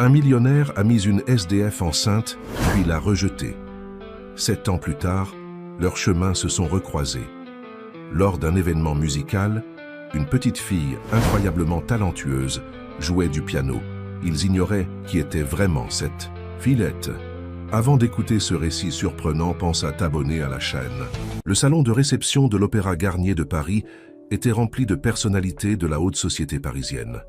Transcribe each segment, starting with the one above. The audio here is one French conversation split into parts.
Un millionnaire a mis une SDF enceinte, puis l'a rejetée. 7 ans plus tard, leurs chemins se sont recroisés. Lors d'un événement musical, une petite fille incroyablement talentueuse jouait du piano. Ils ignoraient qui était vraiment cette fillette. Avant d'écouter ce récit surprenant, pense à t'abonner à la chaîne. Le salon de réception de l'Opéra Garnier de Paris était rempli de personnalités de la haute société parisienne.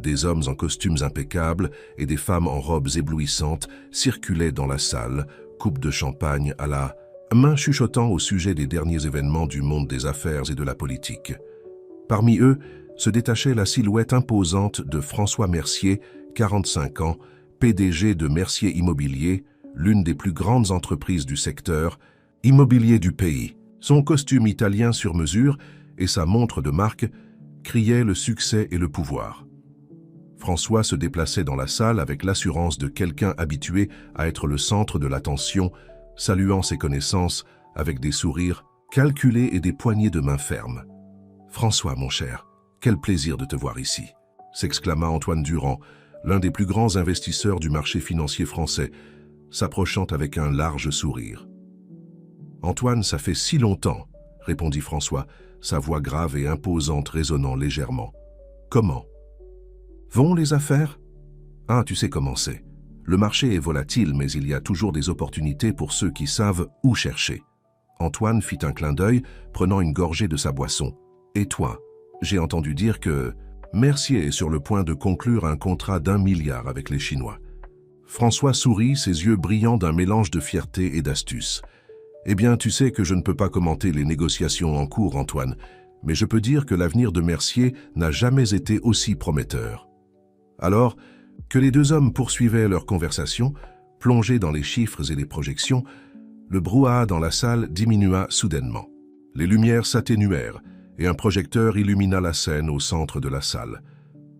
Des hommes en costumes impeccables et des femmes en robes éblouissantes circulaient dans la salle, coupe de champagne à la main, chuchotant au sujet des derniers événements du monde des affaires et de la politique. Parmi eux se détachait la silhouette imposante de François Mercier, 45 ans, PDG de Mercier Immobilier, l'une des plus grandes entreprises du secteur immobilier du pays. Son costume italien sur mesure et sa montre de marque criaient le succès et le pouvoir. François se déplaçait dans la salle avec l'assurance de quelqu'un habitué à être le centre de l'attention, saluant ses connaissances avec des sourires calculés et des poignées de main fermes. « François, mon cher, quel plaisir de te voir ici !» s'exclama Antoine Durand, l'un des plus grands investisseurs du marché financier français, s'approchant avec un large sourire. « Antoine, ça fait si longtemps !» répondit François, sa voix grave et imposante résonnant légèrement. « Comment ? Vont les affaires ? Ah, tu sais comment c'est. Le marché est volatile, mais il y a toujours des opportunités pour ceux qui savent où chercher. » Antoine fit un clin d'œil, prenant une gorgée de sa boisson. « Et toi, j'ai entendu dire que Mercier est sur le point de conclure un contrat d'1 milliard avec les Chinois. » François sourit, ses yeux brillants d'un mélange de fierté et d'astuce. « Eh bien, tu sais que je ne peux pas commenter les négociations en cours, Antoine, mais je peux dire que l'avenir de Mercier n'a jamais été aussi prometteur. » Alors que les deux hommes poursuivaient leur conversation, plongés dans les chiffres et les projections, le brouhaha dans la salle diminua soudainement. Les lumières s'atténuèrent et un projecteur illumina la scène au centre de la salle.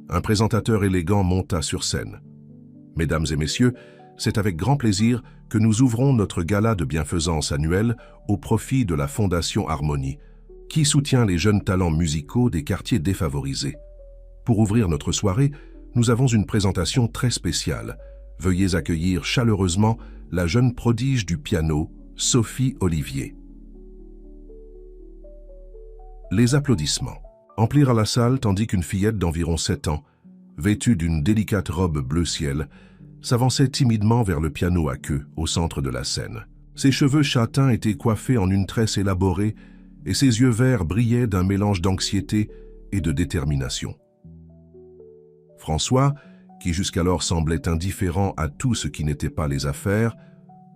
Un présentateur élégant monta sur scène. « Mesdames et messieurs, c'est avec grand plaisir que nous ouvrons notre gala de bienfaisance annuel au profit de la Fondation Harmonie, qui soutient les jeunes talents musicaux des quartiers défavorisés. Pour ouvrir notre soirée, nous avons une présentation très spéciale. Veuillez accueillir chaleureusement la jeune prodige du piano, Sophie Olivier. » Les applaudissements emplirent la salle tandis qu'une fillette d'environ 7 ans, vêtue d'une délicate robe bleu ciel, s'avançait timidement vers le piano à queue au centre de la scène. Ses cheveux châtains étaient coiffés en une tresse élaborée et ses yeux verts brillaient d'un mélange d'anxiété et de détermination. François, qui jusqu'alors semblait indifférent à tout ce qui n'était pas les affaires,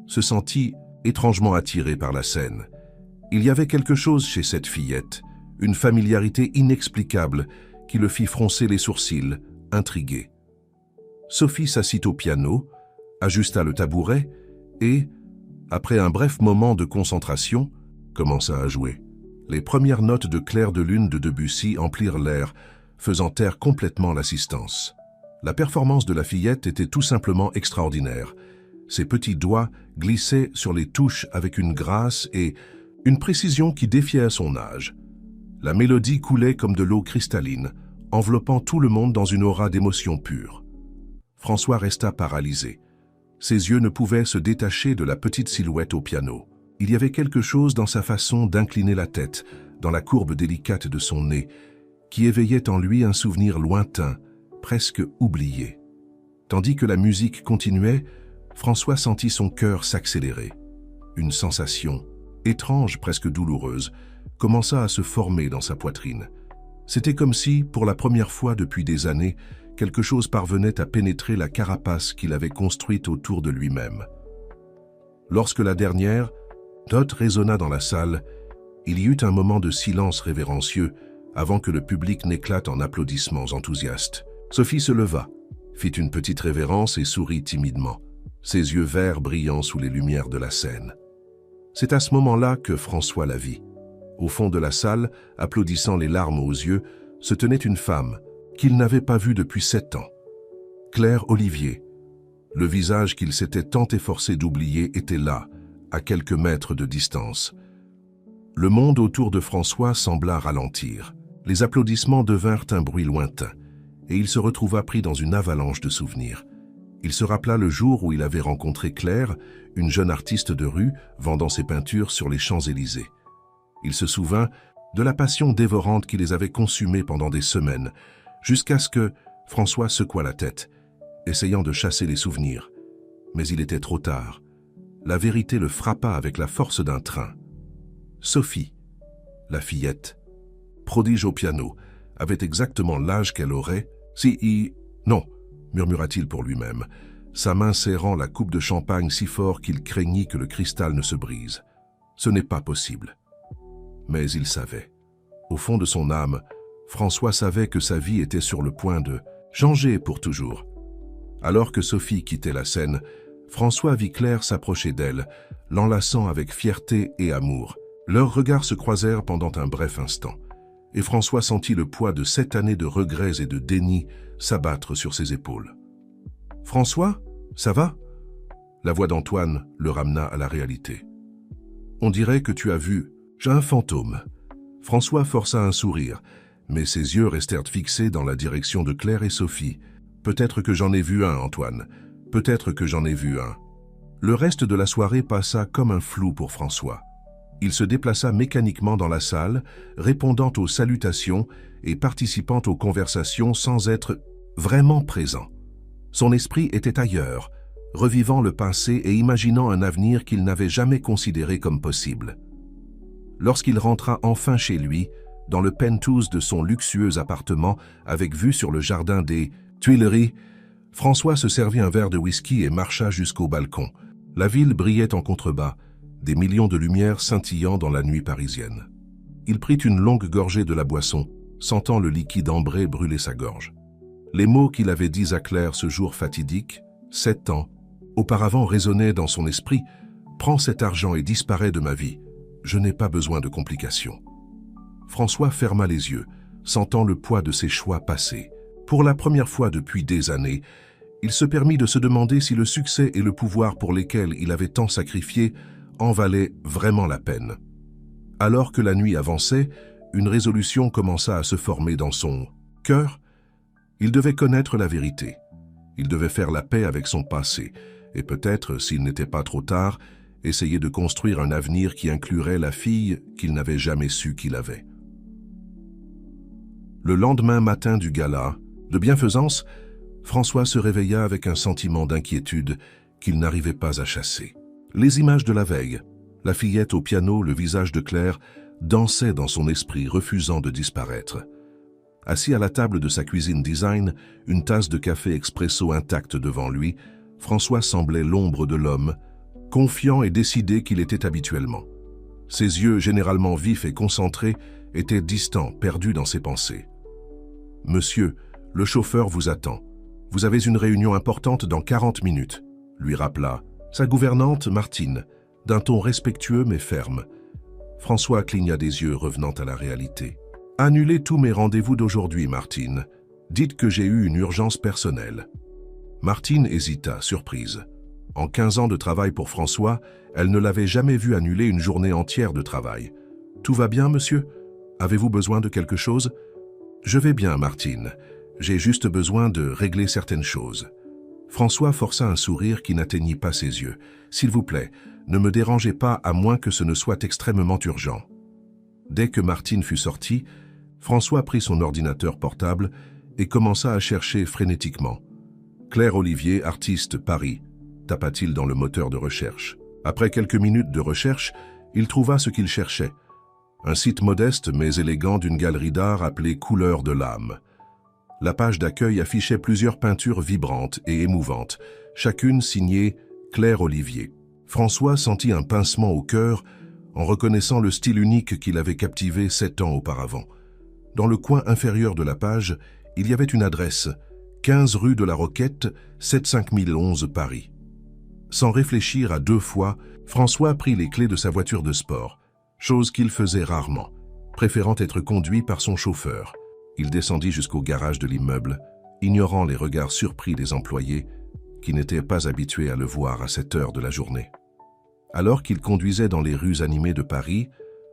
se sentit étrangement attiré par la scène. Il y avait quelque chose chez cette fillette, une familiarité inexplicable qui le fit froncer les sourcils, intrigué. Sophie s'assit au piano, ajusta le tabouret et, après un bref moment de concentration, commença à jouer. Les premières notes de Clair de lune de Debussy emplirent l'air, faisant taire complètement l'assistance. La performance de la fillette était tout simplement extraordinaire. Ses petits doigts glissaient sur les touches avec une grâce et une précision qui défiait à son âge. La mélodie coulait comme de l'eau cristalline, enveloppant tout le monde dans une aura d'émotion pure. François resta paralysé. Ses yeux ne pouvaient se détacher de la petite silhouette au piano. Il y avait quelque chose dans sa façon d'incliner la tête, dans la courbe délicate de son nez, qui éveillait en lui un souvenir lointain, presque oublié. Tandis que la musique continuait, François sentit son cœur s'accélérer. Une sensation, étrange, presque douloureuse, commença à se former dans sa poitrine. C'était comme si, pour la première fois depuis des années, quelque chose parvenait à pénétrer la carapace qu'il avait construite autour de lui-même. Lorsque la dernière note résonna dans la salle, il y eut un moment de silence révérencieux avant que le public n'éclate en applaudissements enthousiastes. Sophie se leva, fit une petite révérence et sourit timidement, ses yeux verts brillant sous les lumières de la scène. C'est à ce moment-là que François la vit. Au fond de la salle, applaudissant les larmes aux yeux, se tenait une femme qu'il n'avait pas vue depuis 7 ans. Claire Olivier. Le visage qu'il s'était tant efforcé d'oublier était là, à quelques mètres de distance. Le monde autour de François sembla ralentir. Les applaudissements devinrent un bruit lointain, et il se retrouva pris dans une avalanche de souvenirs. Il se rappela le jour où il avait rencontré Claire, une jeune artiste de rue vendant ses peintures sur les Champs-Élysées. Il se souvint de la passion dévorante qui les avait consumés pendant des semaines, jusqu'à ce que François secoua la tête, essayant de chasser les souvenirs. Mais il était trop tard. La vérité le frappa avec la force d'un train. Sophie, la fillette, prodige au piano, avait exactement l'âge qu'elle aurait si... Non, murmura-t-il pour lui-même, sa main serrant la coupe de champagne si fort qu'il craignit que le cristal ne se brise. Ce n'est pas possible. Mais il savait. Au fond de son âme, François savait que sa vie était sur le point de changer pour toujours. Alors que Sophie quittait la scène, François vit Claire s'approcher d'elle, l'enlaçant avec fierté et amour. Leurs regards se croisèrent pendant un bref instant, et François sentit le poids de 7 années de regrets et de déni s'abattre sur ses épaules. « François, ça va ?» La voix d'Antoine le ramena à la réalité. « On dirait que tu as vu. J'ai un fantôme. » François força un sourire, mais ses yeux restèrent fixés dans la direction de Claire et Sophie. « Peut-être que j'en ai vu un, Antoine. Peut-être que j'en ai vu un. » Le reste de la soirée passa comme un flou pour François. Il se déplaça mécaniquement dans la salle, répondant aux salutations et participant aux conversations sans être vraiment présent. Son esprit était ailleurs, revivant le passé et imaginant un avenir qu'il n'avait jamais considéré comme possible. Lorsqu'il rentra enfin chez lui, dans le penthouse de son luxueux appartement avec vue sur le jardin des Tuileries, François se servit un verre de whisky et marcha jusqu'au balcon. La ville brillait en contrebas, des millions de lumières scintillant dans la nuit parisienne. Il prit une longue gorgée de la boisson, sentant le liquide ambré brûler sa gorge. Les mots qu'il avait dits à Claire ce jour fatidique, 7 ans, auparavant résonnaient dans son esprit. « Prends cet argent et disparais de ma vie. Je n'ai pas besoin de complications. » François ferma les yeux, sentant le poids de ses choix passés. Pour la première fois depuis des années, il se permit de se demander si le succès et le pouvoir pour lesquels il avait tant sacrifié en valaient vraiment la peine. Alors que la nuit avançait, une résolution commença à se former dans son cœur. Il devait connaître la vérité. Il devait faire la paix avec son passé et peut-être, s'il n'était pas trop tard, essayer de construire un avenir qui inclurait la fille qu'il n'avait jamais su qu'il avait. Le lendemain matin du gala, de bienfaisance, François se réveilla avec un sentiment d'inquiétude qu'il n'arrivait pas à chasser. Les images de la veille, la fillette au piano, le visage de Claire, dansaient dans son esprit, refusant de disparaître. Assis à la table de sa cuisine design, une tasse de café expresso intacte devant lui, François semblait l'ombre de l'homme, confiant et décidé qu'il était habituellement. Ses yeux, généralement vifs et concentrés, étaient distants, perdus dans ses pensées. « Monsieur, le chauffeur vous attend. Vous avez une réunion importante dans 40 minutes, » lui rappela sa gouvernante Martine, d'un ton respectueux mais ferme. François cligna des yeux, revenant à la réalité. « Annulez tous mes rendez-vous d'aujourd'hui, Martine. Dites que j'ai eu une urgence personnelle. » Martine hésita, surprise. En 15 ans de travail pour François, elle ne l'avait jamais vu annuler une journée entière de travail. « Tout va bien, monsieur? Avez-vous besoin de quelque chose? »« Je vais bien, Martine. J'ai juste besoin de régler certaines choses. » François força un sourire qui n'atteignit pas ses yeux. « S'il vous plaît, ne me dérangez pas à moins que ce ne soit extrêmement urgent. » Dès que Martine fut sortie, François prit son ordinateur portable et commença à chercher frénétiquement. « Claire Olivier, artiste, Paris », tapa-t-il dans le moteur de recherche. Après quelques minutes de recherche, il trouva ce qu'il cherchait. Un site modeste mais élégant d'une galerie d'art appelée Couleurs de l'âme. La page d'accueil affichait plusieurs peintures vibrantes et émouvantes, chacune signée Claire Olivier. François sentit un pincement au cœur en reconnaissant le style unique qu'il avait captivé 7 ans auparavant. Dans le coin inférieur de la page, il y avait une adresse, 15 rue de la Roquette, 75011 Paris. Sans réfléchir à 2 fois, François prit les clés de sa voiture de sport, chose qu'il faisait rarement, préférant être conduit par son chauffeur. Il descendit jusqu'au garage de l'immeuble, ignorant les regards surpris des employés qui n'étaient pas habitués à le voir à cette heure de la journée. Alors qu'il conduisait dans les rues animées de Paris,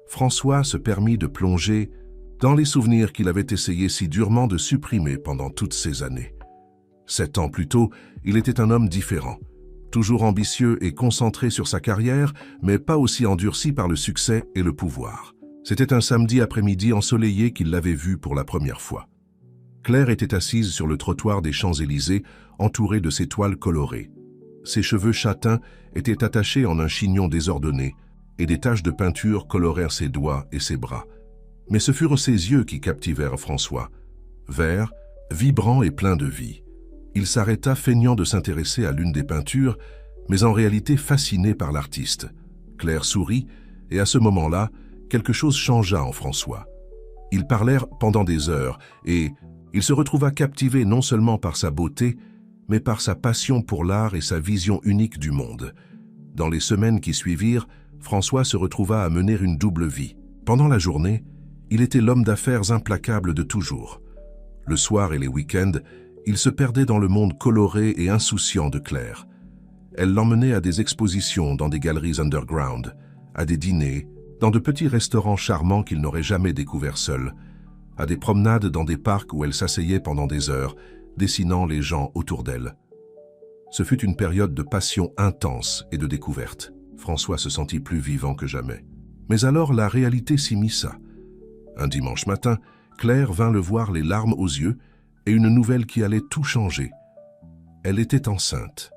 François se permit de plonger dans les souvenirs qu'il avait essayé si durement de supprimer pendant toutes ces années. 7 ans plus tôt, il était un homme différent. Toujours ambitieux et concentré sur sa carrière, mais pas aussi endurci par le succès et le pouvoir. C'était un samedi après-midi ensoleillé qu'il l'avait vu pour la première fois. Claire était assise sur le trottoir des Champs-Élysées, entourée de ses toiles colorées. Ses cheveux châtains étaient attachés en un chignon désordonné, et des taches de peinture colorèrent ses doigts et ses bras. Mais ce furent ses yeux qui captivèrent François. Verts, vibrants et pleins de vie. Il s'arrêta feignant de s'intéresser à l'une des peintures, mais en réalité fasciné par l'artiste. Claire sourit, et à ce moment-là, quelque chose changea en François. Ils parlèrent pendant des heures, et il se retrouva captivé non seulement par sa beauté, mais par sa passion pour l'art et sa vision unique du monde. Dans les semaines qui suivirent, François se retrouva à mener une double vie. Pendant la journée, il était l'homme d'affaires implacable de toujours. Le soir et les week-ends, il se perdait dans le monde coloré et insouciant de Claire. Elle l'emmenait à des expositions dans des galeries underground, à des dîners, dans de petits restaurants charmants qu'il n'aurait jamais découverts seul, à des promenades dans des parcs où elle s'asseyait pendant des heures, dessinant les gens autour d'elle. Ce fut une période de passion intense et de découverte. François se sentit plus vivant que jamais. Mais alors la réalité s'immisça. Un dimanche matin, Claire vint le voir les larmes aux yeux et une nouvelle qui allait tout changer. Elle était enceinte.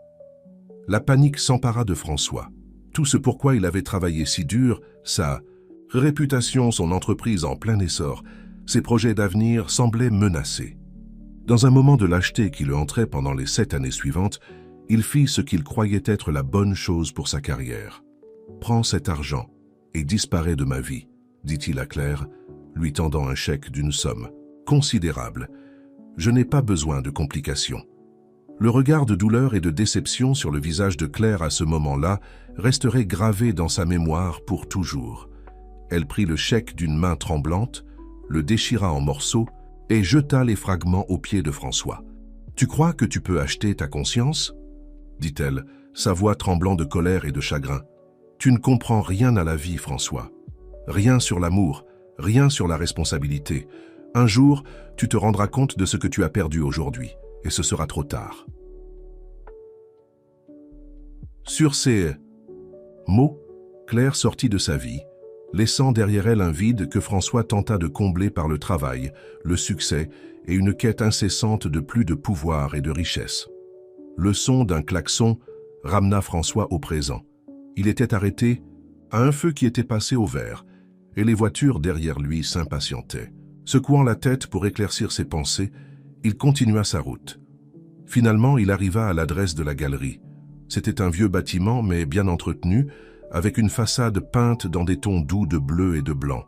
La panique s'empara de François. Tout ce pourquoi il avait travaillé si dur, sa réputation, son entreprise en plein essor, ses projets d'avenir semblaient menacés. Dans un moment de lâcheté qui le hantrait pendant les 7 années suivantes, il fit ce qu'il croyait être la bonne chose pour sa carrière. « Prends cet argent et disparais de ma vie », dit-il à Claire, lui tendant un chèque d'une somme considérable. « Je n'ai pas besoin de complications. » Le regard de douleur et de déception sur le visage de Claire à ce moment-là resterait gravé dans sa mémoire pour toujours. Elle prit le chèque d'une main tremblante, le déchira en morceaux et jeta les fragments aux pieds de François. « Tu crois que tu peux acheter ta conscience ?» dit-elle, sa voix tremblant de colère et de chagrin. « Tu ne comprends rien à la vie, François. Rien sur l'amour, rien sur la responsabilité. Un jour, tu te rendras compte de ce que tu as perdu aujourd'hui, et ce sera trop tard. » Sur ces mots, Claire sortit de sa vie, laissant derrière elle un vide que François tenta de combler par le travail, le succès et une quête incessante de plus de pouvoir et de richesse. Le son d'un klaxon ramena François au présent. Il était arrêté à un feu qui était passé au vert, et les voitures derrière lui s'impatientaient. Secouant la tête pour éclaircir ses pensées, il continua sa route. Finalement, il arriva à l'adresse de la galerie. C'était un vieux bâtiment, mais bien entretenu, avec une façade peinte dans des tons doux de bleu et de blanc.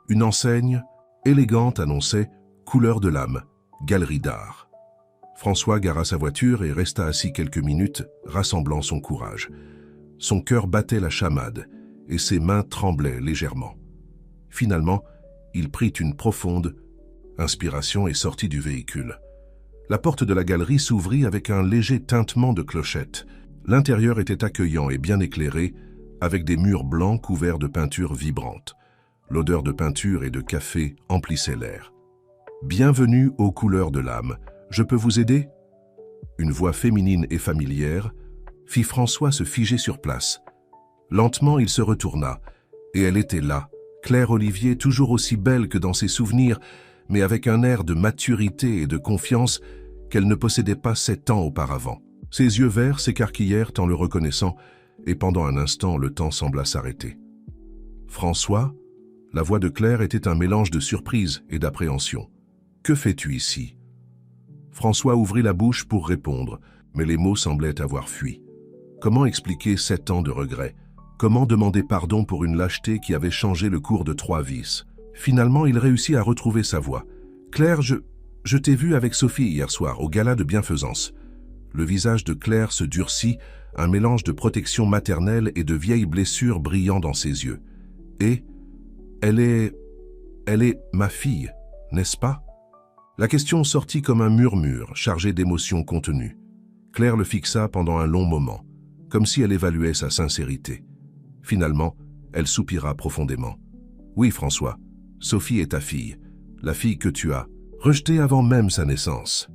Une enseigne élégante annonçait « Couleur de l'âme, galerie d'art ». François gara sa voiture et resta assis quelques minutes, rassemblant son courage. Son cœur battait la chamade et ses mains tremblaient légèrement. Finalement, il prit une profonde inspiration et sortit du véhicule. La porte de la galerie s'ouvrit avec un léger tintement de clochette. L'intérieur était accueillant et bien éclairé, avec des murs blancs couverts de peintures vibrantes. L'odeur de peinture et de café emplissait l'air. « Bienvenue aux couleurs de l'âme. Je peux vous aider ?» Une voix féminine et familière fit François se figer sur place. Lentement, il se retourna, et elle était là, Claire Olivier, toujours aussi belle que dans ses souvenirs, mais avec un air de maturité et de confiance qu'elle ne possédait pas 7 ans auparavant. Ses yeux verts s'écarquillèrent en le reconnaissant, et pendant un instant, le temps sembla s'arrêter. « François ?» La voix de Claire était un mélange de surprise et d'appréhension. « Que fais-tu ici ?» François ouvrit la bouche pour répondre, mais les mots semblaient avoir fui. Comment expliquer 7 ans de regrets? Comment demander pardon pour une lâcheté qui avait changé le cours de 3 vies? Finalement, il réussit à retrouver sa voix. « Claire, je t'ai vue avec Sophie hier soir, au gala de bienfaisance. » Le visage de Claire se durcit, un mélange de protection maternelle et de vieilles blessures brillant dans ses yeux. « Et elle est ma fille, n'est-ce pas ?» La question sortit comme un murmure, chargé d'émotions contenues. Claire le fixa pendant un long moment, comme si elle évaluait sa sincérité. Finalement, elle soupira profondément. « Oui, François, Sophie est ta fille, la fille que tu as, rejetée avant même sa naissance. »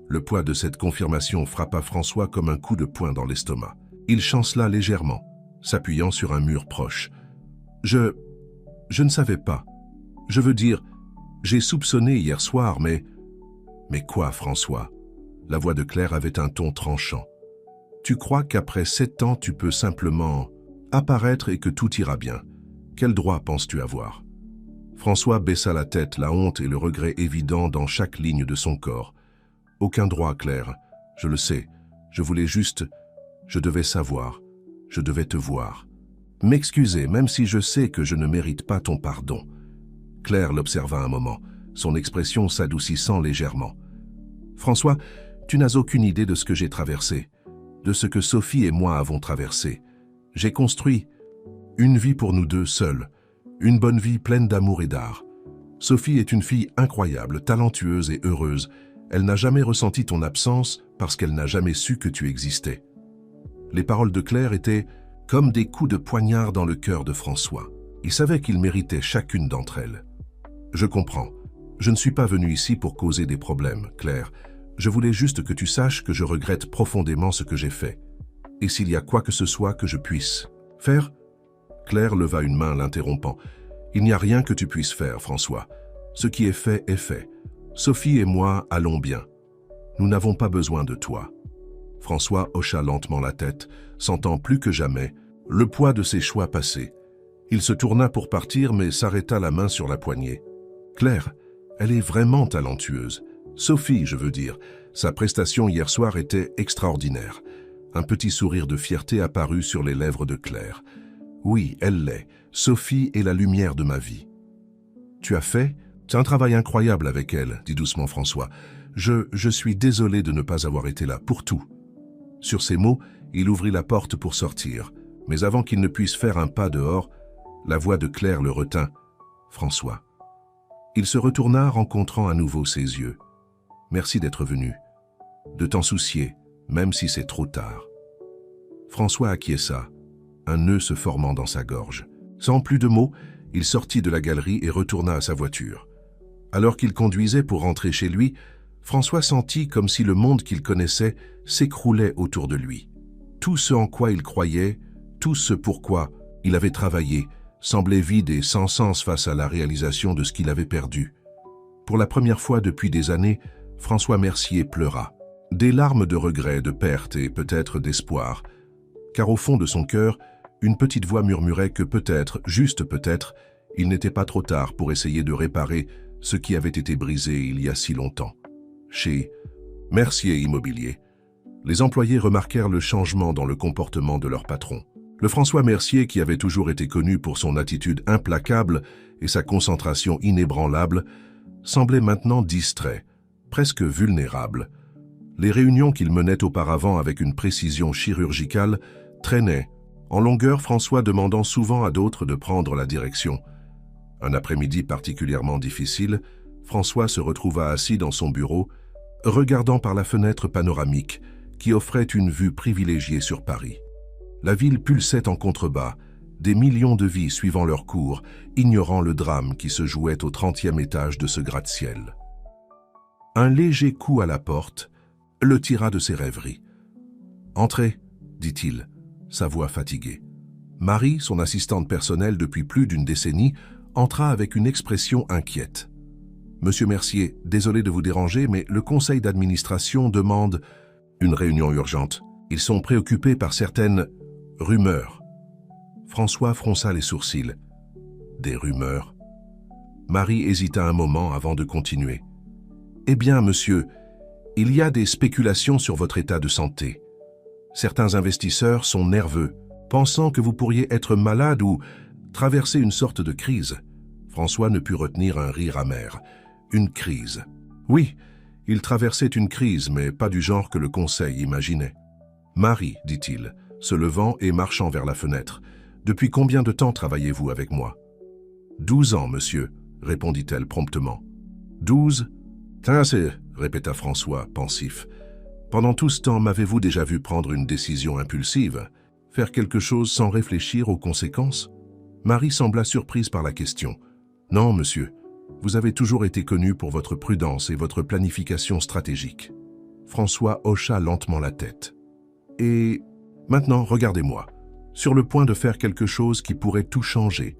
Le poids de cette confirmation frappa François comme un coup de poing dans l'estomac. Il chancela légèrement, s'appuyant sur un mur proche. Je ne savais pas. Je veux dire, j'ai soupçonné hier soir, mais... Mais quoi, François? La voix de Claire avait un ton tranchant. Tu crois qu'après 7 ans, tu peux simplement apparaître et que tout ira bien? Quel droit penses-tu avoir? François baissa la tête, la honte et le regret évident dans chaque ligne de son corps. Aucun droit, Claire. Je le sais. Je voulais juste... Je devais savoir. Je devais te voir. M'excuser, même si je sais que je ne mérite pas ton pardon. Claire l'observa un moment, son expression s'adoucissant légèrement. François, tu n'as aucune idée de ce que j'ai traversé, de ce que Sophie et moi avons traversé. J'ai construit une vie pour nous deux seuls, une bonne vie pleine d'amour et d'art. Sophie est une fille incroyable, talentueuse et heureuse. Elle n'a jamais ressenti ton absence parce qu'elle n'a jamais su que tu existais. Les paroles de Claire étaient comme des coups de poignard dans le cœur de François. Il savait qu'il méritait chacune d'entre elles. Je comprends. Je ne suis pas venu ici pour causer des problèmes, Claire. Je voulais juste que tu saches que je regrette profondément ce que j'ai fait. Et s'il y a quoi que ce soit que je puisse faire? Claire leva une main l'interrompant. Il n'y a rien que tu puisses faire, François. Ce qui est fait est fait. Sophie et moi allons bien. Nous n'avons pas besoin de toi. François hocha lentement la tête, sentant plus que jamais le poids de ses choix passés. Il se tourna pour partir, mais s'arrêta la main sur la poignée. Claire, elle est vraiment talentueuse. Sophie, je veux dire. Sa prestation hier soir était extraordinaire. Un petit sourire de fierté apparut sur les lèvres de Claire. Oui, elle l'est. Sophie est la lumière de ma vie. Tu as fait un travail incroyable avec elle, dit doucement François. Je suis désolé de ne pas avoir été là pour tout. Sur ces mots, il ouvrit la porte pour sortir. Mais avant qu'il ne puisse faire un pas dehors, la voix de Claire le retint. François. Il se retourna, rencontrant à nouveau ses yeux. Merci d'être venu. De t'en soucier, même si c'est trop tard. François acquiesça, un nœud se formant dans sa gorge. Sans plus de mots, il sortit de la galerie et retourna à sa voiture. Alors qu'il conduisait pour rentrer chez lui, François sentit comme si le monde qu'il connaissait s'écroulait autour de lui. Tout ce en quoi il croyait, tout ce pourquoi il avait travaillé, semblait vide et sans sens face à la réalisation de ce qu'il avait perdu. Pour la première fois depuis des années, François Mercier pleura. Des larmes de regret, de perte et peut-être d'espoir. Car au fond de son cœur, une petite voix murmurait que peut-être, juste peut-être, il n'était pas trop tard pour essayer de réparer ce qui avait été brisé il y a si longtemps. Chez Mercier Immobilier, les employés remarquèrent le changement dans le comportement de leur patron. Le François Mercier, qui avait toujours été connu pour son attitude implacable et sa concentration inébranlable, semblait maintenant distrait, presque vulnérable. Les réunions qu'il menait auparavant avec une précision chirurgicale traînaient, en longueur, François demandant souvent à d'autres de prendre la direction. Un après-midi particulièrement difficile, François se retrouva assis dans son bureau, regardant par la fenêtre panoramique qui offrait une vue privilégiée sur Paris. La ville pulsait en contrebas, des millions de vies suivant leur cours, ignorant le drame qui se jouait au 30e étage de ce gratte-ciel. Un léger coup à la porte le tira de ses rêveries. « Entrez », dit-il, sa voix fatiguée. Marie, son assistante personnelle depuis plus d'une décennie, entra avec une expression inquiète. « Monsieur Mercier, désolé de vous déranger, mais le conseil d'administration demande une réunion urgente. Ils sont préoccupés par certaines rumeurs. » François fronça les sourcils. « Des rumeurs ?» Marie hésita un moment avant de continuer. « Eh bien, monsieur, il y a des spéculations sur votre état de santé. Certains investisseurs sont nerveux, pensant que vous pourriez être malade ou traverser une sorte de crise. » François ne put retenir un rire amer. Une crise. Oui, il traversait une crise, mais pas du genre que le conseil imaginait. « Marie, dit-il, se levant et marchant vers la fenêtre, depuis combien de temps travaillez-vous avec moi ?»« 12 ans, monsieur, répondit-elle promptement. « 12 ? Assez, répéta François, pensif. Pendant tout ce temps, m'avez-vous déjà vu prendre une décision impulsive, faire quelque chose sans réfléchir aux conséquences ?» Marie sembla surprise par la question. « Non, monsieur, vous avez toujours été connu pour votre prudence et votre planification stratégique. » François hocha lentement la tête. « Et maintenant, regardez-moi, sur le point de faire quelque chose qui pourrait tout changer,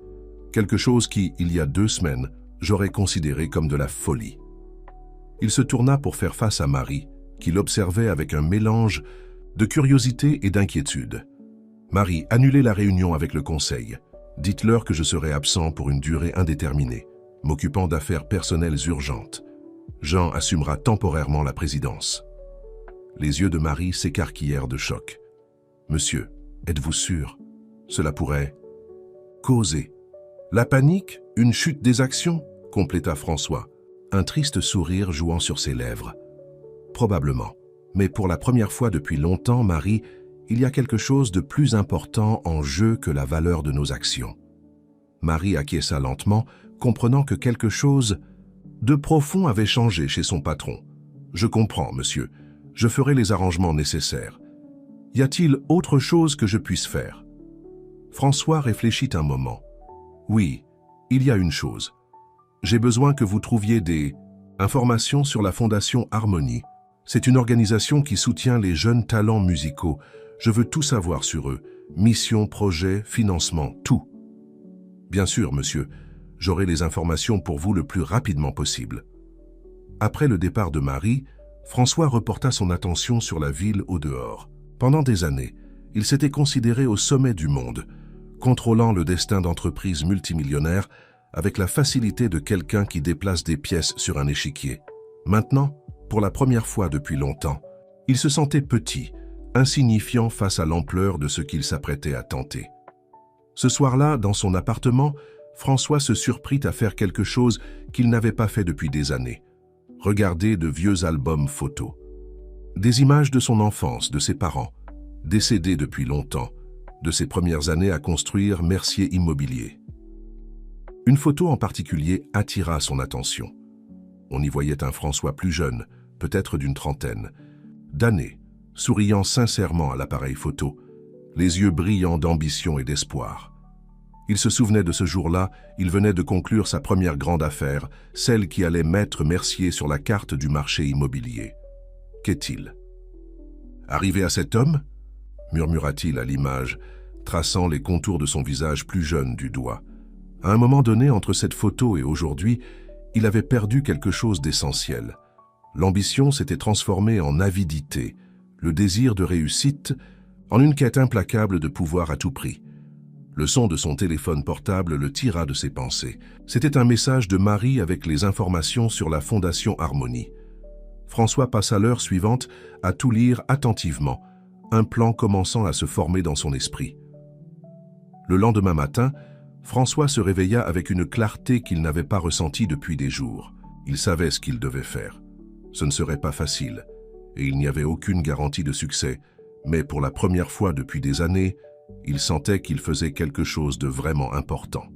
quelque chose qui, il y a 2 semaines, j'aurais considéré comme de la folie. » Il se tourna pour faire face à Marie, qui l'observait avec un mélange de curiosité et d'inquiétude. « Marie, annulez la réunion avec le conseil. Dites-leur que je serai absent pour une durée indéterminée, m'occupant d'affaires personnelles urgentes. Jean assumera temporairement la présidence. » Les yeux de Marie s'écarquillèrent de choc. « Monsieur, êtes-vous sûr? Cela pourrait causer. » « La panique? Une chute des actions ?» compléta François, un triste sourire jouant sur ses lèvres. « Probablement. Mais pour la première fois depuis longtemps, Marie, il y a quelque chose de plus important en jeu que la valeur de nos actions. » Marie acquiesça lentement, comprenant que quelque chose de profond avait changé chez son patron. « Je comprends, monsieur. Je ferai les arrangements nécessaires. Y a-t-il autre chose que je puisse faire ?» François réfléchit un moment. « Oui, il y a une chose. J'ai besoin que vous trouviez des informations sur la Fondation Harmonie. C'est une organisation qui soutient les jeunes talents musicaux. Je veux tout savoir sur eux. Mission, projet, financement, tout. » « Bien sûr, monsieur. J'aurai les informations pour vous le plus rapidement possible. » Après le départ de Marie, François reporta son attention sur la ville au dehors. Pendant des années, il s'était considéré au sommet du monde, contrôlant le destin d'entreprises multimillionnaires avec la facilité de quelqu'un qui déplace des pièces sur un échiquier. Maintenant, pour la première fois depuis longtemps, il se sentait petit, insignifiant face à l'ampleur de ce qu'il s'apprêtait à tenter. Ce soir-là, dans son appartement, François se surprit à faire quelque chose qu'il n'avait pas fait depuis des années. Regarder de vieux albums photos. Des images de son enfance, de ses parents, décédés depuis longtemps, de ses premières années à construire Mercier Immobilier. Une photo en particulier attira son attention. On y voyait un François plus jeune, peut-être d'une trentaine, d'années, souriant sincèrement à l'appareil photo, les yeux brillants d'ambition et d'espoir. Il se souvenait de ce jour-là, il venait de conclure sa première grande affaire, celle qui allait mettre Mercier sur la carte du marché immobilier. Qu'est-il? Arrivé à cet homme? Murmura-t-il à l'image, traçant les contours de son visage plus jeune du doigt. À un moment donné, entre cette photo et aujourd'hui, il avait perdu quelque chose d'essentiel. L'ambition s'était transformée en avidité, le désir de réussite en une quête implacable de pouvoir à tout prix. Le son de son téléphone portable le tira de ses pensées. C'était un message de Marie avec les informations sur la Fondation Harmonie. François passa l'heure suivante à tout lire attentivement, un plan commençant à se former dans son esprit. Le lendemain matin, François se réveilla avec une clarté qu'il n'avait pas ressentie depuis des jours. Il savait ce qu'il devait faire. Ce ne serait pas facile, et il n'y avait aucune garantie de succès, mais pour la première fois depuis des années, il sentait qu'il faisait quelque chose de vraiment important.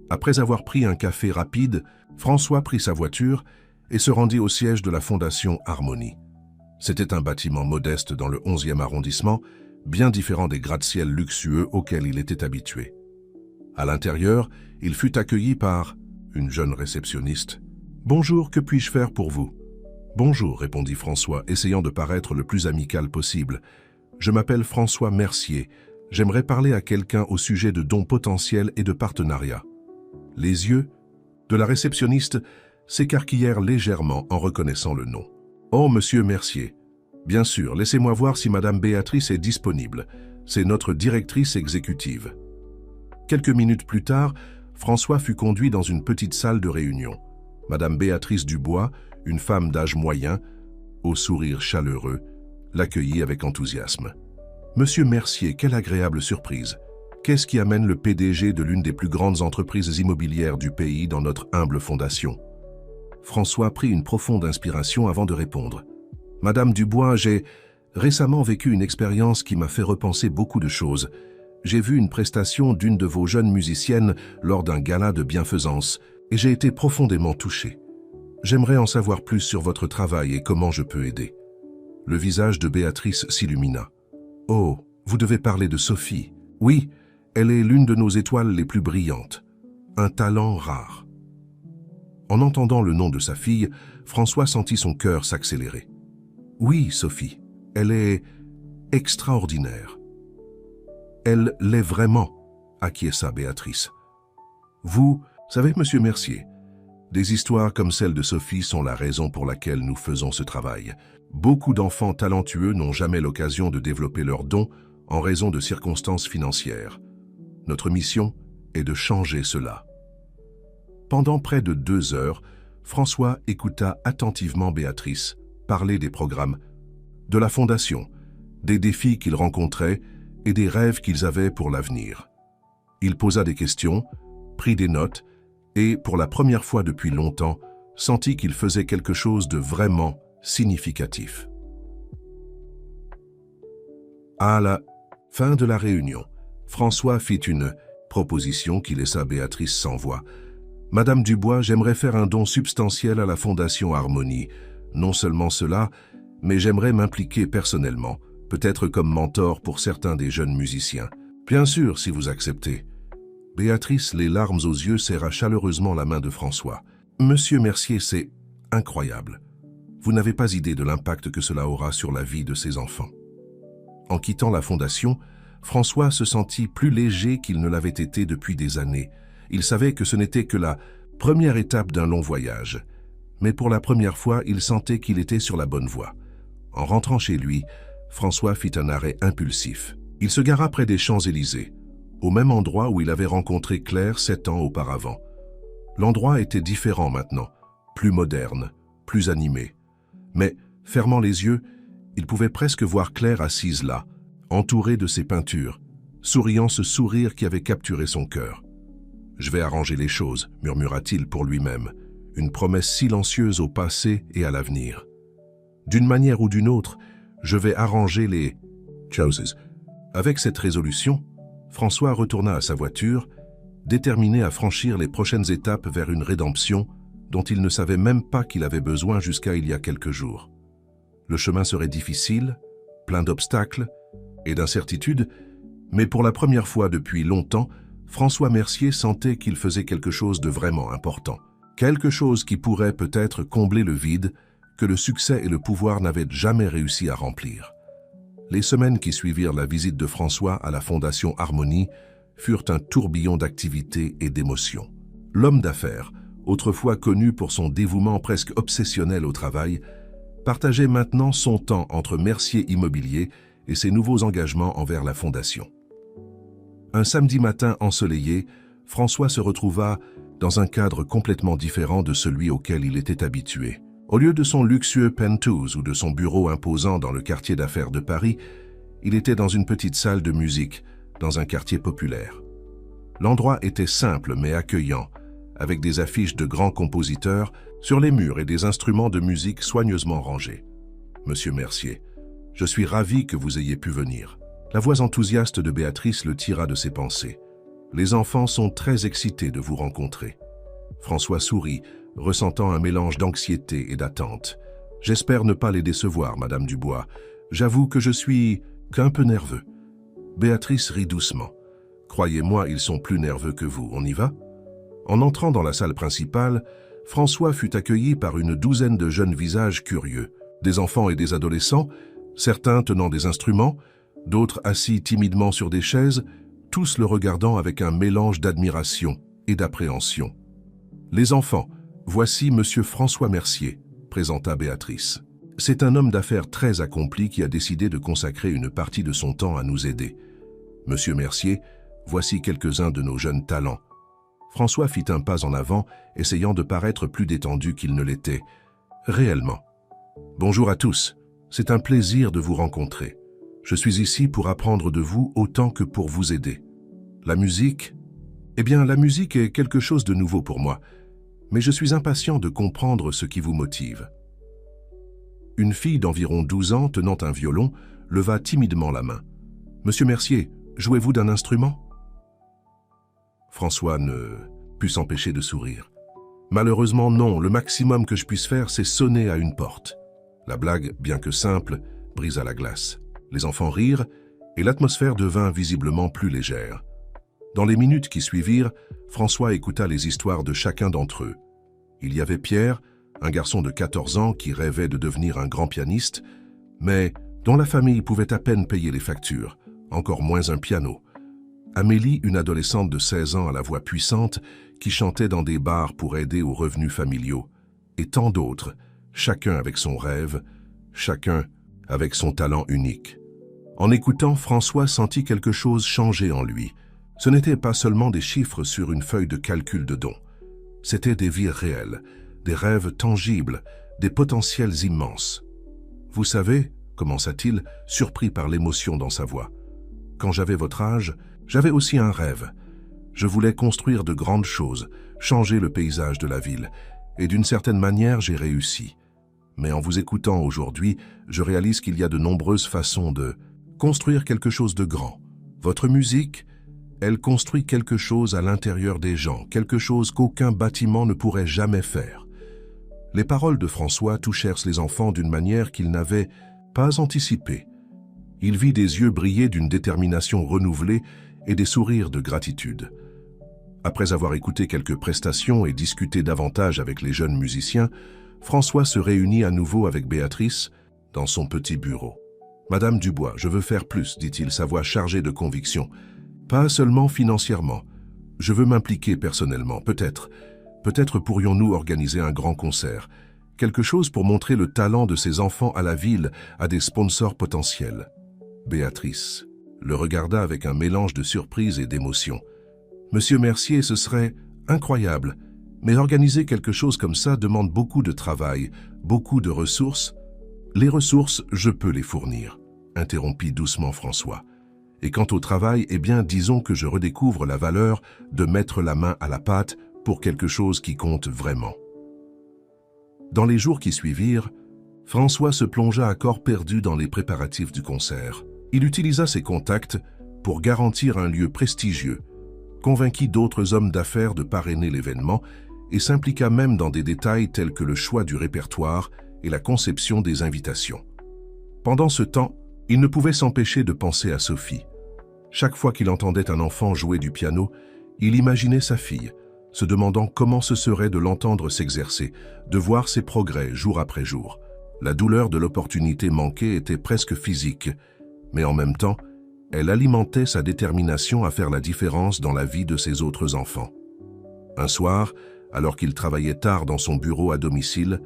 Après avoir pris un café rapide, François prit sa voiture et se rendit au siège de la Fondation Harmonie. C'était un bâtiment modeste dans le 11e arrondissement, bien différent des gratte-ciel luxueux auxquels il était habitué. À l'intérieur, il fut accueilli par une jeune réceptionniste. « Bonjour, que puis-je faire pour vous ?»« Bonjour, répondit François, essayant de paraître le plus amical possible. Je m'appelle François Mercier. J'aimerais parler à quelqu'un au sujet de dons potentiels et de partenariats. » Les yeux de la réceptionniste s'écarquillèrent légèrement en reconnaissant le nom. « Oh, monsieur Mercier. Bien sûr, laissez-moi voir si madame Béatrice est disponible. C'est notre directrice exécutive. » Quelques minutes plus tard, François fut conduit dans une petite salle de réunion. Madame Béatrice Dubois, une femme d'âge moyen, au sourire chaleureux, l'accueillit avec enthousiasme. « Monsieur Mercier, quelle agréable surprise! Qu'est-ce qui amène le PDG de l'une des plus grandes entreprises immobilières du pays dans notre humble fondation ?» François prit une profonde inspiration avant de répondre. « Madame Dubois, j'ai récemment vécu une expérience qui m'a fait repenser beaucoup de choses. J'ai vu une prestation d'une de vos jeunes musiciennes lors d'un gala de bienfaisance et j'ai été profondément touché. J'aimerais en savoir plus sur votre travail et comment je peux aider. » Le visage de Béatrice s'illumina. « Oh, vous devez parler de Sophie. Oui, elle est l'une de nos étoiles les plus brillantes. Un talent rare. » En entendant le nom de sa fille, François sentit son cœur s'accélérer. « Oui, Sophie, elle est extraordinaire. Elle l'est vraiment, acquiesça Béatrice. Vous savez, monsieur Mercier, des histoires comme celle de Sophie sont la raison pour laquelle nous faisons ce travail. Beaucoup d'enfants talentueux n'ont jamais l'occasion de développer leurs dons en raison de circonstances financières. Notre mission est de changer cela. » Pendant près de 2 heures, François écouta attentivement Béatrice parler des programmes, de la fondation, des défis qu'ils rencontraient et des rêves qu'ils avaient pour l'avenir. Il posa des questions, prit des notes et, pour la première fois depuis longtemps, sentit qu'il faisait quelque chose de vraiment significatif. À la fin de la réunion, François fit une proposition qui laissa Béatrice sans voix. « Madame Dubois, j'aimerais faire un don substantiel à la Fondation Harmonie. Non seulement cela, mais j'aimerais m'impliquer personnellement, peut-être comme mentor pour certains des jeunes musiciens. Bien sûr, si vous acceptez. » Béatrice, les larmes aux yeux, serra chaleureusement la main de François. « Monsieur Mercier, c'est incroyable. Vous n'avez pas idée de l'impact que cela aura sur la vie de ses enfants. » En quittant la Fondation, François se sentit plus léger qu'il ne l'avait été depuis des années. Il savait que ce n'était que la première étape d'un long voyage. Mais pour la première fois, il sentait qu'il était sur la bonne voie. En rentrant chez lui, François fit un arrêt impulsif. Il se gara près des Champs-Élysées, au même endroit où il avait rencontré Claire 7 ans auparavant. L'endroit était différent maintenant, plus moderne, plus animé. Mais, fermant les yeux, il pouvait presque voir Claire assise là, entourée de ses peintures, souriant ce sourire qui avait capturé son cœur. « Je vais arranger les choses », murmura-t-il pour lui-même, une promesse silencieuse au passé et à l'avenir. D'une manière ou d'une autre, je vais arranger les choses. Avec cette résolution, François retourna à sa voiture, déterminé à franchir les prochaines étapes vers une rédemption dont il ne savait même pas qu'il avait besoin jusqu'à il y a quelques jours. Le chemin serait difficile, plein d'obstacles et d'incertitudes, mais pour la première fois depuis longtemps, François Mercier sentait qu'il faisait quelque chose de vraiment important. Quelque chose qui pourrait peut-être combler le vide que le succès et le pouvoir n'avaient jamais réussi à remplir. Les semaines qui suivirent la visite de François à la Fondation Harmonie furent un tourbillon d'activités et d'émotions. L'homme d'affaires, autrefois connu pour son dévouement presque obsessionnel au travail, partageait maintenant son temps entre Mercier Immobilier et ses nouveaux engagements envers la Fondation. Un samedi matin ensoleillé, François se retrouva dans un cadre complètement différent de celui auquel il était habitué. Au lieu de son luxueux penthouse ou de son bureau imposant dans le quartier d'affaires de Paris, il était dans une petite salle de musique, dans un quartier populaire. L'endroit était simple mais accueillant, avec des affiches de grands compositeurs sur les murs et des instruments de musique soigneusement rangés. « Monsieur Mercier, je suis ravi que vous ayez pu venir. » La voix enthousiaste de Béatrice le tira de ses pensées. « Les enfants sont très excités de vous rencontrer. » François sourit, ressentant un mélange d'anxiété et d'attente. « J'espère ne pas les décevoir, Madame Dubois. J'avoue que je suis qu'un peu nerveux. » Béatrice rit doucement. « Croyez-moi, ils sont plus nerveux que vous. On y va ?» En entrant dans la salle principale, François fut accueilli par une douzaine de jeunes visages curieux. Des enfants et des adolescents, certains tenant des instruments, d'autres assis timidement sur des chaises, tous le regardant avec un mélange d'admiration et d'appréhension. « Les enfants, voici Monsieur François Mercier », présenta Béatrice. « C'est un homme d'affaires très accompli qui a décidé de consacrer une partie de son temps à nous aider. Monsieur Mercier, voici quelques-uns de nos jeunes talents. » François fit un pas en avant, essayant de paraître plus détendu qu'il ne l'était. Réellement. « Bonjour à tous, c'est un plaisir de vous rencontrer. Je suis ici pour apprendre de vous autant que pour vous aider. La musique? Eh bien, la musique est quelque chose de nouveau pour moi, mais je suis impatient de comprendre ce qui vous motive. » Une fille d'environ 12 ans, tenant un violon, leva timidement la main. « Monsieur Mercier, jouez-vous d'un instrument ?» François ne put s'empêcher de sourire. « Malheureusement non, le maximum que je puisse faire, c'est sonner à une porte. » La blague, bien que simple, brisa la glace. Les enfants rirent et l'atmosphère devint visiblement plus légère. Dans les minutes qui suivirent, François écouta les histoires de chacun d'entre eux. Il y avait Pierre, un garçon de 14 ans qui rêvait de devenir un grand pianiste, mais dont la famille pouvait à peine payer les factures, encore moins un piano. Amélie, une adolescente de 16 ans à la voix puissante, qui chantait dans des bars pour aider aux revenus familiaux, et tant d'autres, chacun avec son rêve, chacun avec son talent unique. En écoutant, François sentit quelque chose changer en lui. Ce n'était pas seulement des chiffres sur une feuille de calcul de dons. C'étaient des vies réelles, des rêves tangibles, des potentiels immenses. « Vous savez, » commença-t-il, surpris par l'émotion dans sa voix, « quand j'avais votre âge, j'avais aussi un rêve. Je voulais construire de grandes choses, changer le paysage de la ville, et d'une certaine manière, j'ai réussi. Mais en vous écoutant aujourd'hui, je réalise qu'il y a de nombreuses façons de construire quelque chose de grand. Votre musique, elle construit quelque chose à l'intérieur des gens, quelque chose qu'aucun bâtiment ne pourrait jamais faire. » Les paroles de François touchèrent les enfants d'une manière qu'ils n'avaient pas anticipée. Il vit des yeux briller d'une détermination renouvelée et des sourires de gratitude. Après avoir écouté quelques prestations et discuté davantage avec les jeunes musiciens, François se réunit à nouveau avec Béatrice dans son petit bureau. « Madame Dubois, je veux faire plus, dit-il, sa voix chargée de conviction. Pas seulement financièrement. Je veux m'impliquer personnellement, peut-être. Peut-être pourrions-nous organiser un grand concert. Quelque chose pour montrer le talent de ces enfants à la ville, à des sponsors potentiels. » Béatrice le regarda avec un mélange de surprise et d'émotion. « Monsieur Mercier, ce serait incroyable. Mais organiser quelque chose comme ça demande beaucoup de travail, beaucoup de ressources. » « Les ressources, je peux les fournir, » interrompit doucement François. « Et quant au travail, eh bien, disons que je redécouvre la valeur de mettre la main à la pâte pour quelque chose qui compte vraiment. » Dans les jours qui suivirent, François se plongea à corps perdu dans les préparatifs du concert. Il utilisa ses contacts pour garantir un lieu prestigieux, convainquit d'autres hommes d'affaires de parrainer l'événement et s'impliqua même dans des détails tels que le choix du répertoire et la conception des invitations. Pendant ce temps, il ne pouvait s'empêcher de penser à Sophie. Chaque fois qu'il entendait un enfant jouer du piano, il imaginait sa fille, se demandant comment ce serait de l'entendre s'exercer, de voir ses progrès jour après jour. La douleur de l'opportunité manquée était presque physique, mais en même temps, elle alimentait sa détermination à faire la différence dans la vie de ses autres enfants. Un soir, alors qu'il travaillait tard dans son bureau à domicile,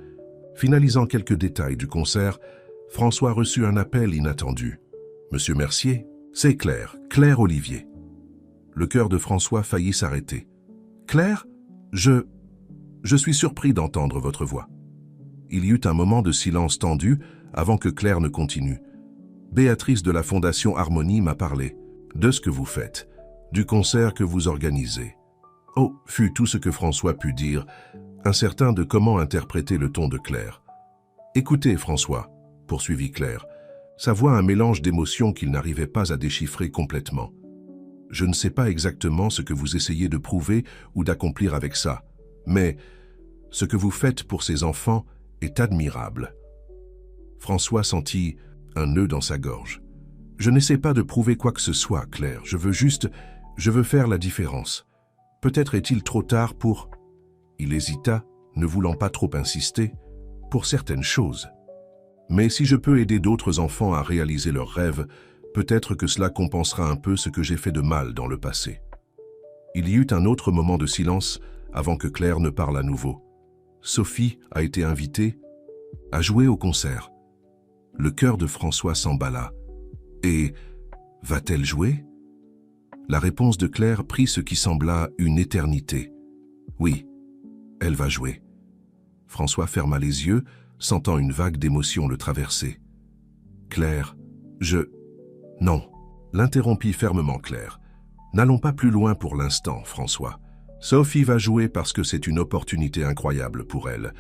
finalisant quelques détails du concert, François reçut un appel inattendu. « Monsieur Mercier, c'est Claire, Claire Olivier. » Le cœur de François faillit s'arrêter. « Claire, je suis surpris d'entendre votre voix. » Il y eut un moment de silence tendu avant que Claire ne continue. « Béatrice de la Fondation Harmonie m'a parlé de ce que vous faites, du concert que vous organisez. » « Oh » fut tout ce que François put dire, incertain de comment interpréter le ton de Claire. « Écoutez, François, » poursuivit Claire, sa voix un mélange d'émotions qu'il n'arrivait pas à déchiffrer complètement. « Je ne sais pas exactement ce que vous essayez de prouver ou d'accomplir avec ça, mais ce que vous faites pour ces enfants est admirable. » François sentit un nœud dans sa gorge. « Je n'essaie pas de prouver quoi que ce soit, Claire, je veux faire la différence. Peut-être est-il trop tard pour... » Il hésita, ne voulant pas trop insister, pour certaines choses. « Mais si je peux aider d'autres enfants à réaliser leurs rêves, peut-être que cela compensera un peu ce que j'ai fait de mal dans le passé. » Il y eut un autre moment de silence avant que Claire ne parle à nouveau. Sophie a été invitée à jouer au concert. Le cœur de François s'emballa. Et va-t-elle jouer ? La réponse de Claire prit ce qui sembla une éternité. Oui, elle va jouer. François ferma les yeux, sentant une vague d'émotion le traverser. Claire, Non, l'interrompit fermement Claire. N'allons pas plus loin pour l'instant, François. Sophie va jouer parce que c'est une opportunité incroyable pour elle.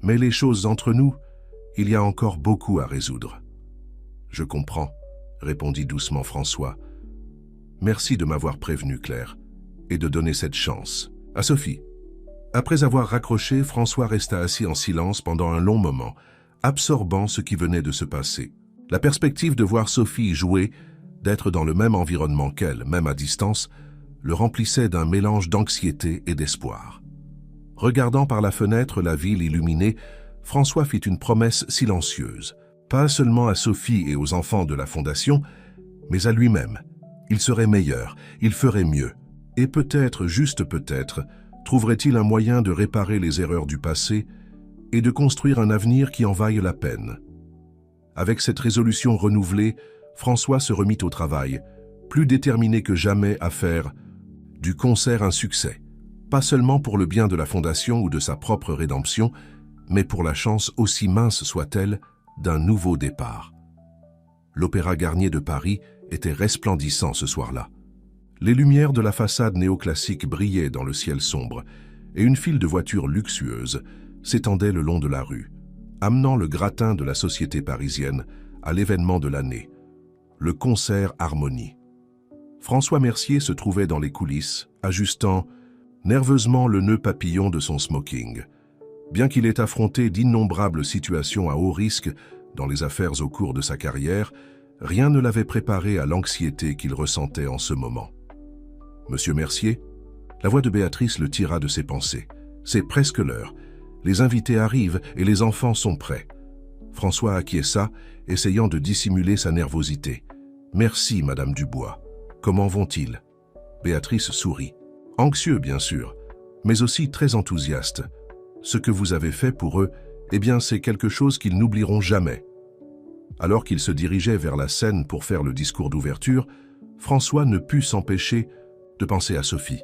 Mais les choses entre nous, il y a encore beaucoup à résoudre. Je comprends, répondit doucement François. Merci de m'avoir prévenu, Claire, et de donner cette chance. À Sophie. Après avoir raccroché, François resta assis en silence pendant un long moment, absorbant ce qui venait de se passer. La perspective de voir Sophie jouer, d'être dans le même environnement qu'elle, même à distance, le remplissait d'un mélange d'anxiété et d'espoir. Regardant par la fenêtre la ville illuminée, François fit une promesse silencieuse, pas seulement à Sophie et aux enfants de la Fondation, mais à lui-même. Il serait meilleur, il ferait mieux. Et peut-être, juste peut-être, trouverait-il un moyen de réparer les erreurs du passé et de construire un avenir qui en vaille la peine. Avec cette résolution renouvelée, François se remit au travail, plus déterminé que jamais à faire du concert un succès, pas seulement pour le bien de la Fondation ou de sa propre rédemption, mais pour la chance, aussi mince soit-elle, d'un nouveau départ. L'Opéra Garnier de Paris était resplendissant ce soir-là. Les lumières de la façade néoclassique brillaient dans le ciel sombre, et une file de voitures luxueuses s'étendait le long de la rue, amenant le gratin de la société parisienne à l'événement de l'année, le concert Harmonie. François Mercier se trouvait dans les coulisses, ajustant nerveusement le nœud papillon de son smoking. Bien qu'il ait affronté d'innombrables situations à haut risque dans les affaires au cours de sa carrière, rien ne l'avait préparé à l'anxiété qu'il ressentait en ce moment. « Monsieur Mercier ?» La voix de Béatrice le tira de ses pensées. « C'est presque l'heure. Les invités arrivent et les enfants sont prêts. » François acquiesça, essayant de dissimuler sa nervosité. « Merci, Madame Dubois. Comment vont-ils » Béatrice sourit. « Anxieux, bien sûr, mais aussi très enthousiaste. Ce que vous avez fait pour eux, eh bien, c'est quelque chose qu'ils n'oublieront jamais. » Alors qu'il se dirigeait vers la scène pour faire le discours d'ouverture, François ne put s'empêcher de penser à Sophie.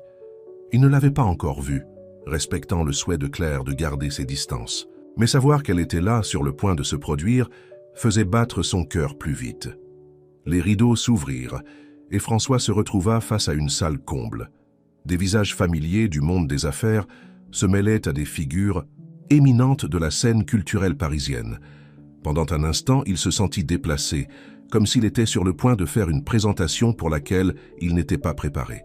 Il ne l'avait pas encore vue, respectant le souhait de Claire de garder ses distances. Mais savoir qu'elle était là, sur le point de se produire, faisait battre son cœur plus vite. Les rideaux s'ouvrirent, et François se retrouva face à une salle comble. Des visages familiers du monde des affaires se mêlaient à des figures éminentes de la scène culturelle parisienne. Pendant un instant, il se sentit déplacé, comme s'il était sur le point de faire une présentation pour laquelle il n'était pas préparé.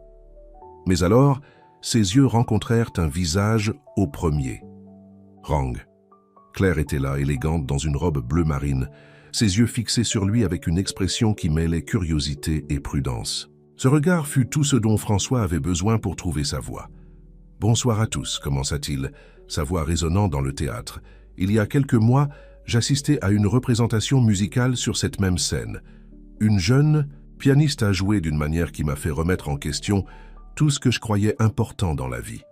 Mais alors, ses yeux rencontrèrent un visage au premier. Rang. Claire était là, élégante dans une robe bleu marine, ses yeux fixés sur lui avec une expression qui mêlait curiosité et prudence. Ce regard fut tout ce dont François avait besoin pour trouver sa voix. « Bonsoir à tous », commença-t-il, sa voix résonnant dans le théâtre. « Il y a quelques mois, j'assistais à une représentation musicale sur cette même scène. Une jeune pianiste a joué d'une manière qui m'a fait remettre en question tout ce que je croyais important dans la vie. »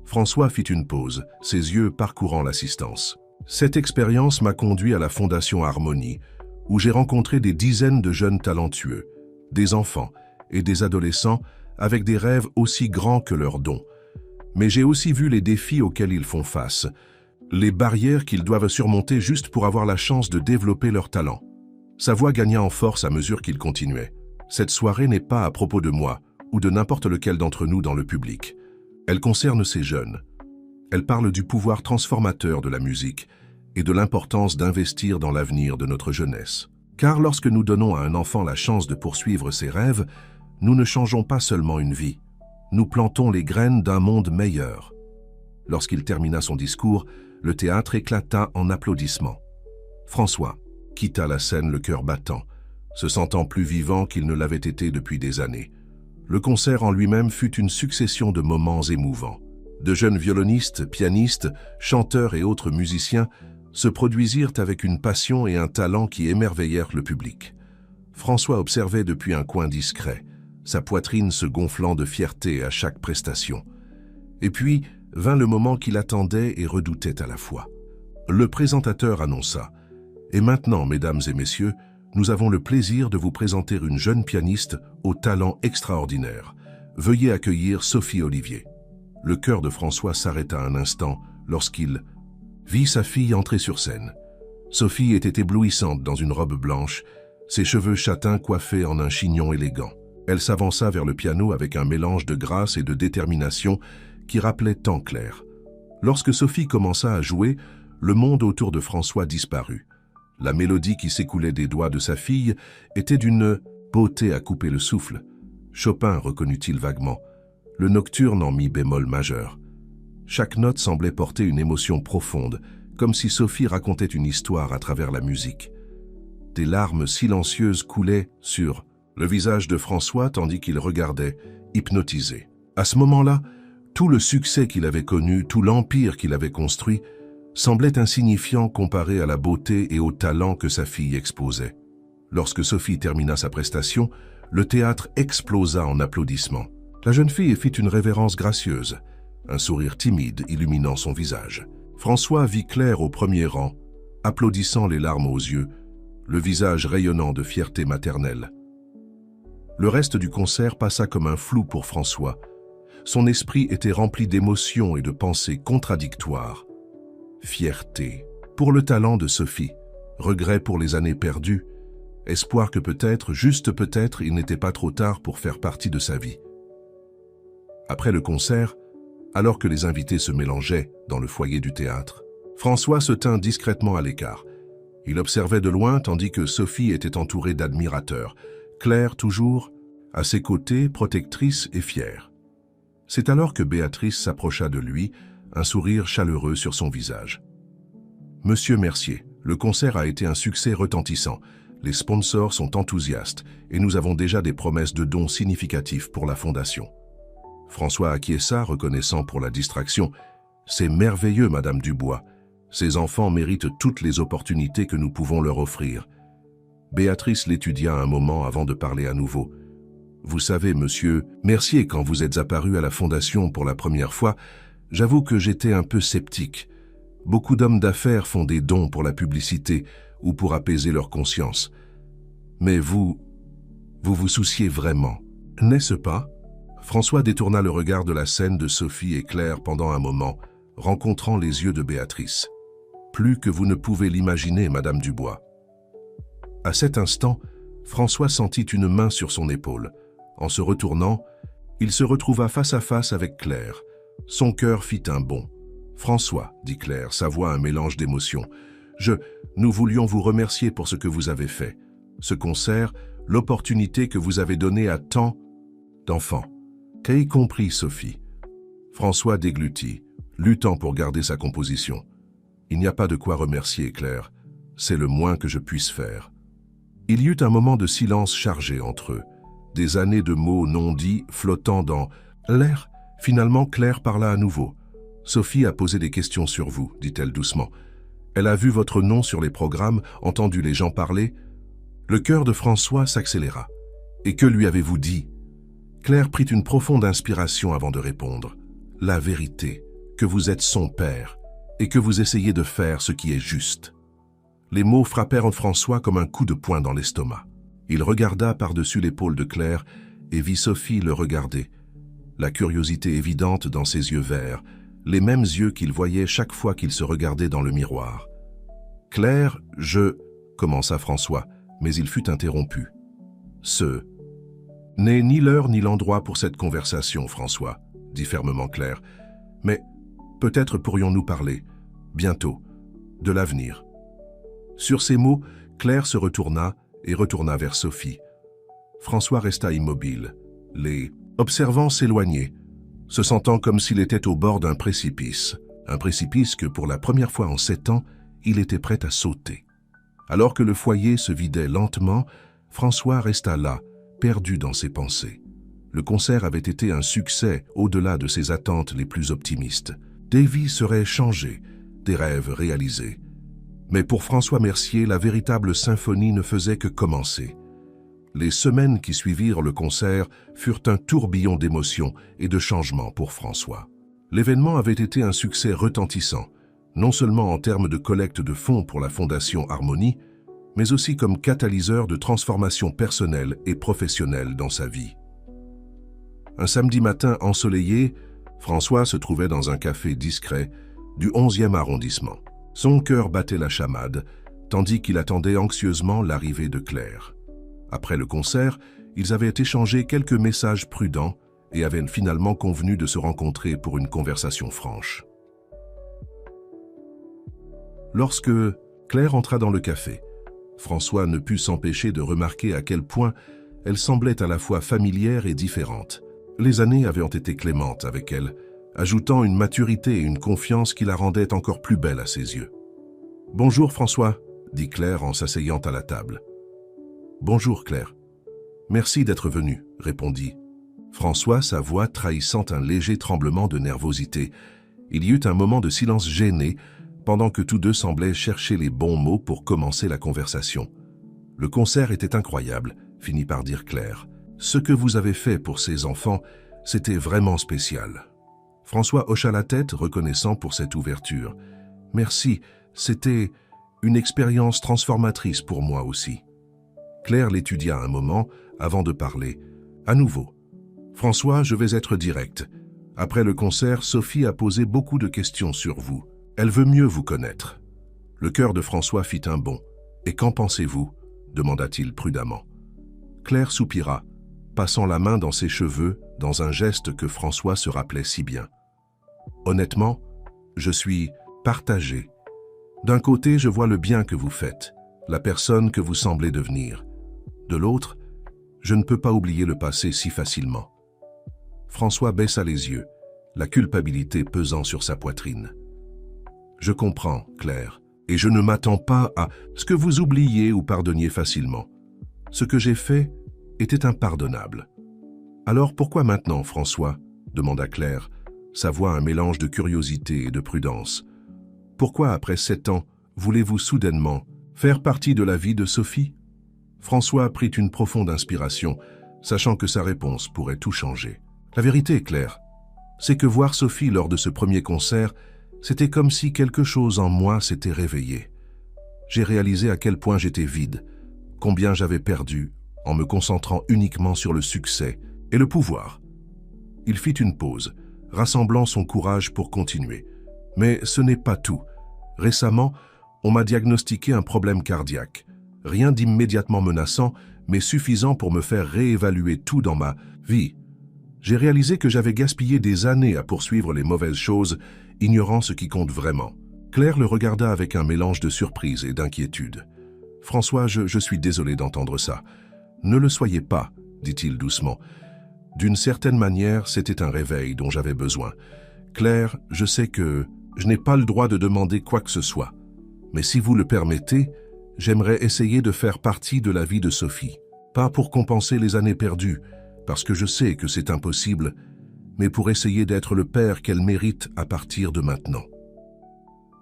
François fit une pause, ses yeux parcourant l'assistance. « Cette expérience m'a conduit à la Fondation Harmonie, où j'ai rencontré des dizaines de jeunes talentueux, des enfants et des adolescents avec des rêves aussi grands que leurs dons. Mais j'ai aussi vu les défis auxquels ils font face, les barrières qu'ils doivent surmonter juste pour avoir la chance de développer leur talent. » Sa voix gagna en force à mesure qu'il continuait. « Cette soirée n'est pas à propos de moi ou de n'importe lequel d'entre nous dans le public. Elle concerne ces jeunes. Elle parle du pouvoir transformateur de la musique et de l'importance d'investir dans l'avenir de notre jeunesse. Car lorsque nous donnons à un enfant la chance de poursuivre ses rêves, nous ne changeons pas seulement une vie, nous plantons les graines d'un monde meilleur. » Lorsqu'il termina son discours, le théâtre éclata en applaudissements. François quitta la scène le cœur battant, se sentant plus vivant qu'il ne l'avait été depuis des années. Le concert en lui-même fut une succession de moments émouvants. De jeunes violonistes, pianistes, chanteurs et autres musiciens se produisirent avec une passion et un talent qui émerveillèrent le public. François observait depuis un coin discret, sa poitrine se gonflant de fierté à chaque prestation. Et puis vint le moment qu'il attendait et redoutait à la fois. Le présentateur annonça « Et maintenant, mesdames et messieurs, nous avons le plaisir de vous présenter une jeune pianiste au talent extraordinaire. Veuillez accueillir Sophie Olivier. » Le cœur de François s'arrêta un instant lorsqu'il vit sa fille entrer sur scène. Sophie était éblouissante dans une robe blanche, ses cheveux châtains coiffés en un chignon élégant. Elle s'avança vers le piano avec un mélange de grâce et de détermination qui rappelait tant Claire. Lorsque Sophie commença à jouer, le monde autour de François disparut. La mélodie qui s'écoulait des doigts de sa fille était d'une beauté à couper le souffle. Chopin, reconnut-il vaguement. Le nocturne en mi bémol majeur. Chaque note semblait porter une émotion profonde, comme si Sophie racontait une histoire à travers la musique. Des larmes silencieuses coulaient sur le visage de François tandis qu'il regardait, hypnotisé. À ce moment-là, Tout le succès qu'il avait connu, tout l'empire qu'il avait construit, semblait insignifiant comparé à la beauté et au talent que sa fille exposait. Lorsque Sophie termina sa prestation, le théâtre explosa en applaudissements. La jeune fille fit une révérence gracieuse, un sourire timide illuminant son visage. François vit Claire au premier rang, applaudissant les larmes aux yeux, le visage rayonnant de fierté maternelle. Le reste du concert passa comme un flou pour François. Son esprit était rempli d'émotions et de pensées contradictoires. Fierté pour le talent de Sophie, regret pour les années perdues, espoir que peut-être, juste peut-être, il n'était pas trop tard pour faire partie de sa vie. Après le concert, alors que les invités se mélangeaient dans le foyer du théâtre, François se tint discrètement à l'écart. Il observait de loin tandis que Sophie était entourée d'admirateurs, Claire toujours, à ses côtés, protectrice et fière. C'est alors que Béatrice s'approcha de lui, un sourire chaleureux sur son visage. « Monsieur Mercier, le concert a été un succès retentissant. Les sponsors sont enthousiastes et nous avons déjà des promesses de dons significatifs pour la fondation. » François acquiesça, reconnaissant pour la distraction. « C'est merveilleux, Madame Dubois. Ces enfants méritent toutes les opportunités que nous pouvons leur offrir. » Béatrice l'étudia un moment avant de parler à nouveau. « Vous savez, monsieur Mercier, quand vous êtes apparu à la fondation pour la première fois, j'avoue que j'étais un peu sceptique. Beaucoup d'hommes d'affaires font des dons pour la publicité ou pour apaiser leur conscience. Mais vous vous souciez vraiment, n'est-ce pas ?» François détourna le regard de la scène de Sophie et Claire pendant un moment, rencontrant les yeux de Béatrice. « Plus que vous ne pouvez l'imaginer, Madame Dubois. » À cet instant, François sentit une main sur son épaule. En se retournant, il se retrouva face à face avec Claire. Son cœur fit un bond. « François, » dit Claire, sa voix un mélange d'émotions, « nous voulions vous remercier pour ce que vous avez fait. Ce concert, l'opportunité que vous avez donnée à tant d'enfants. » Qu'y compris Sophie. François déglutit, luttant pour garder sa composition. « Il n'y a pas de quoi remercier, Claire. C'est le moins que je puisse faire. » Il y eut un moment de silence chargé entre eux, des années de mots non dits flottant dans l'air. Finalement, Claire parla à nouveau. « Sophie a posé des questions sur vous, dit-elle doucement. Elle a vu votre nom sur les programmes, entendu les gens parler. » Le cœur de François s'accéléra. « Et que lui avez-vous dit ?» Claire prit une profonde inspiration avant de répondre. « La vérité, que vous êtes son père et que vous essayez de faire ce qui est juste. » Les mots frappèrent François comme un coup de poing dans l'estomac. Il regarda par-dessus l'épaule de Claire et vit Sophie le regarder. La curiosité évidente dans ses yeux verts, les mêmes yeux qu'il voyait chaque fois qu'il se regardait dans le miroir. « Claire, commença François, mais il fut interrompu. « Ce n'est ni l'heure ni l'endroit pour cette conversation, François, dit fermement Claire. Mais peut-être pourrions-nous parler, bientôt, de l'avenir. » Sur ces mots, Claire se retourna et retourna vers Sophie. François resta immobile, les observant s'éloigner, se sentant comme s'il était au bord d'un précipice que pour la première fois en 7 ans, il était prêt à sauter. Alors que le foyer se vidait lentement, François resta là, perdu dans ses pensées. Le concert avait été un succès au-delà de ses attentes les plus optimistes. Des vies seraient changées, des rêves réalisés. Mais pour François Mercier, la véritable symphonie ne faisait que commencer. Les semaines qui suivirent le concert furent un tourbillon d'émotions et de changements pour François. L'événement avait été un succès retentissant, non seulement en termes de collecte de fonds pour la Fondation Harmonie, mais aussi comme catalyseur de transformation personnelle et professionnelle dans sa vie. Un samedi matin ensoleillé, François se trouvait dans un café discret du 11e arrondissement. Son cœur battait la chamade, tandis qu'il attendait anxieusement l'arrivée de Claire. Après le concert, ils avaient échangé quelques messages prudents et avaient finalement convenu de se rencontrer pour une conversation franche. Lorsque Claire entra dans le café, François ne put s'empêcher de remarquer à quel point elle semblait à la fois familière et différente. Les années avaient été clémentes avec elle, ajoutant une maturité et une confiance qui la rendaient encore plus belle à ses yeux. « Bonjour François », dit Claire en s'asseyant à la table. « Bonjour Claire. Merci d'être venue », répondit François, sa voix trahissant un léger tremblement de nervosité. Il y eut un moment de silence gêné, pendant que tous deux semblaient chercher les bons mots pour commencer la conversation. « Le concert était incroyable », finit par dire Claire. « Ce que vous avez fait pour ces enfants, c'était vraiment spécial. » François hocha la tête, reconnaissant pour cette ouverture. « Merci, c'était une expérience transformatrice pour moi aussi. » Claire l'étudia un moment avant de parler. « À nouveau. François, je vais être direct. Après le concert, Sophie a posé beaucoup de questions sur vous. Elle veut mieux vous connaître. » Le cœur de François fit un bond. « Et qu'en pensez-vous » demanda-t-il prudemment. Claire soupira, passant la main dans ses cheveux, dans un geste que François se rappelait si bien. « Honnêtement, je suis partagé. D'un côté, je vois le bien que vous faites, la personne que vous semblez devenir. De l'autre, je ne peux pas oublier le passé si facilement. » François baissa les yeux, la culpabilité pesant sur sa poitrine. « Je comprends, Claire, et je ne m'attends pas à ce que vous oubliez ou pardonniez facilement. Ce que j'ai fait était impardonnable. »« Alors pourquoi maintenant, François ?» demanda Claire, sa voix un mélange de curiosité et de prudence. « Pourquoi, après 7 ans, voulez-vous soudainement faire partie de la vie de Sophie ?» François prit une profonde inspiration, sachant que sa réponse pourrait tout changer. « La vérité, Claire, c'est que voir Sophie lors de ce premier concert, c'était comme si quelque chose en moi s'était réveillé. J'ai réalisé à quel point j'étais vide, combien j'avais perdu en me concentrant uniquement sur le succès et le pouvoir. » Il fit une pause, rassemblant son courage pour continuer. « Mais ce n'est pas tout. Récemment, on m'a diagnostiqué un problème cardiaque. Rien d'immédiatement menaçant, mais suffisant pour me faire réévaluer tout dans ma vie. J'ai réalisé que j'avais gaspillé des années à poursuivre les mauvaises choses, ignorant ce qui compte vraiment. » Claire le regarda avec un mélange de surprise et d'inquiétude. « François, je suis désolé d'entendre ça. Ne le soyez pas, dit-il doucement. D'une certaine manière, c'était un réveil dont j'avais besoin. Claire, je sais que je n'ai pas le droit de demander quoi que ce soit. Mais si vous le permettez, j'aimerais essayer de faire partie de la vie de Sophie. Pas pour compenser les années perdues, parce que je sais que c'est impossible, mais pour essayer d'être le père qu'elle mérite à partir de maintenant. »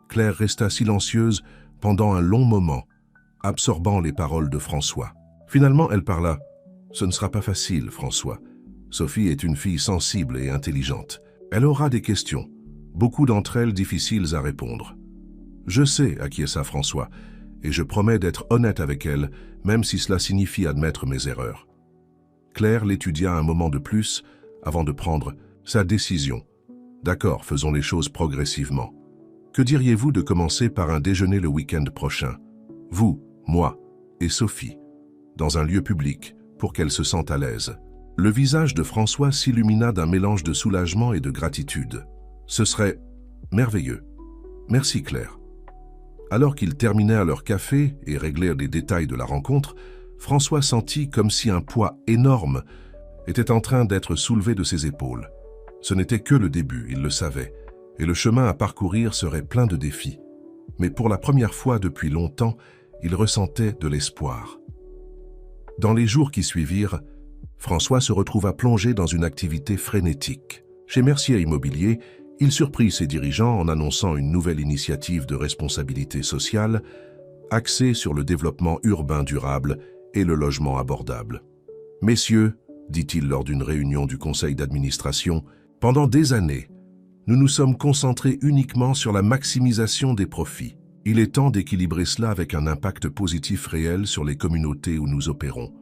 Claire resta silencieuse pendant un long moment, absorbant les paroles de François. Finalement, elle parla. « Ce ne sera pas facile, François. Sophie est une fille sensible et intelligente. Elle aura des questions, beaucoup d'entre elles difficiles à répondre. »« Je sais, acquiesça François, et je promets d'être honnête avec elle, même si cela signifie admettre mes erreurs. » Claire l'étudia un moment de plus avant de prendre sa décision. « D'accord, faisons les choses progressivement. Que diriez-vous de commencer par un déjeuner le week-end prochain? Vous, moi et Sophie, dans un lieu public, pour qu'elle se sente à l'aise. » Le visage de François s'illumina d'un mélange de soulagement et de gratitude. « Ce serait merveilleux. Merci, Claire. » Alors qu'ils terminèrent leur café et réglèrent les détails de la rencontre, François sentit comme si un poids énorme était en train d'être soulevé de ses épaules. Ce n'était que le début, il le savait, et le chemin à parcourir serait plein de défis. Mais pour la première fois depuis longtemps, il ressentait de l'espoir. Dans les jours qui suivirent, François se retrouva plongé dans une activité frénétique. Chez Mercier Immobilier, il surprit ses dirigeants en annonçant une nouvelle initiative de responsabilité sociale axée sur le développement urbain durable et le logement abordable. « Messieurs, dit-il lors d'une réunion du conseil d'administration, pendant des années, nous nous sommes concentrés uniquement sur la maximisation des profits. Il est temps d'équilibrer cela avec un impact positif réel sur les communautés où nous opérons. »